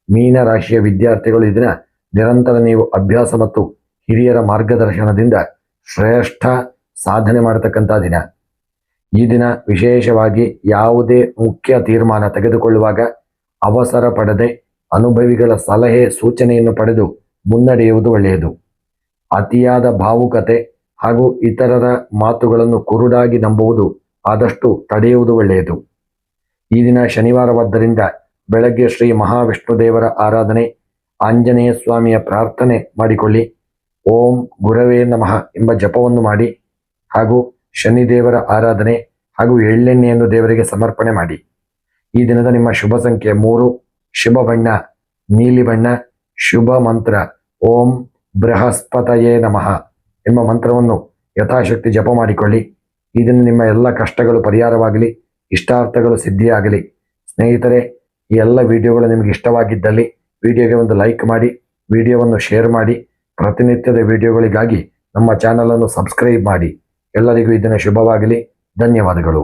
ಮೀನರಾಶಿಯ ವಿದ್ಯಾರ್ಥಿಗಳು ಇದನ್ನ ನಿರಂತರ ನೀವು ಅಭ್ಯಾಸ ಮತ್ತು ಹಿರಿಯರ ಮಾರ್ಗದರ್ಶನದಿಂದ ಶ್ರೇಷ್ಠ ಸಾಧನೆ ಮಾಡತಕ್ಕಂಥ ದಿನ. ಈ ದಿನ ವಿಶೇಷವಾಗಿ ಯಾವುದೇ ಮುಖ್ಯ ತೀರ್ಮಾನ ತೆಗೆದುಕೊಳ್ಳುವಾಗ ಅವಸರ ಪಡದೆ ಅನುಭವಿಗಳ ಸಲಹೆ ಸೂಚನೆಯನ್ನು ಪಡೆದು ಮುನ್ನಡೆಯುವುದು ಒಳ್ಳೆಯದು. ಅತಿಯಾದ ಭಾವುಕತೆ ಹಾಗೂ ಇತರರ ಮಾತುಗಳನ್ನು ಕುರುಡಾಗಿ ನಂಬುವುದು ಆದಷ್ಟು ತಡೆಯುವುದು ಒಳ್ಳೆಯದು. ಈ ದಿನ ಶನಿವಾರವಾದ್ದರಿಂದ ಬೆಳಗ್ಗೆ ಶ್ರೀ ಮಹಾವಿಷ್ಣು ದೇವರ ಆರಾಧನೆ, ಆಂಜನೇಯ ಸ್ವಾಮಿಯ ಪ್ರಾರ್ಥನೆ ಮಾಡಿಕೊಳ್ಳಿ. ಓಂ ಗುರವೇ ನಮಃ ಎಂಬ ಜಪವನ್ನು ಮಾಡಿ ಹಾಗೂ ಶನಿದೇವರ ಆರಾಧನೆ ಹಾಗೂ ಎಳ್ಳೆಣ್ಣೆಯನ್ನು ದೇವರಿಗೆ ಸಮರ್ಪಣೆ ಮಾಡಿ. ಈ ದಿನದ ನಿಮ್ಮ ಶುಭ ಸಂಖ್ಯೆ 3, ಶುಭ ಬಣ್ಣ ನೀಲಿ ಬಣ್ಣ, ಶುಭ ಮಂತ್ರ ಓಂ ಬೃಹಸ್ಪತಯೇ ನಮಃ ಎಂಬ ಮಂತ್ರವನ್ನು ಯಥಾಶಕ್ತಿ ಜಪ ಮಾಡಿಕೊಳ್ಳಿ. ಈ ದಿನ ನಿಮ್ಮ ಎಲ್ಲ ಕಷ್ಟಗಳು ಪರಿಹಾರವಾಗಲಿ, ಇಷ್ಟಾರ್ಥಗಳು ಸಿದ್ಧಿಯಾಗಲಿ. ಸ್ನೇಹಿತರೆ, ಈ ಎಲ್ಲ ವಿಡಿಯೋಗಳು ನಿಮಗೆ ಇಷ್ಟವಾಗಿದ್ದಲ್ಲಿ ವಿಡಿಯೋಗೆ ಒಂದು ಲೈಕ್ ಮಾಡಿ, ವಿಡಿಯೋವನ್ನು ಶೇರ್ ಮಾಡಿ. ಪ್ರತಿನಿತ್ಯದ ವಿಡಿಯೋಗಳಿಗಾಗಿ ನಮ್ಮ ಚಾನಲನ್ನು ಸಬ್ಸ್ಕ್ರೈಬ್ ಮಾಡಿ. ಎಲ್ಲರಿಗೂ ಈ ದಿನ ಶುಭವಾಗಲಿ. ಧನ್ಯವಾದಗಳು.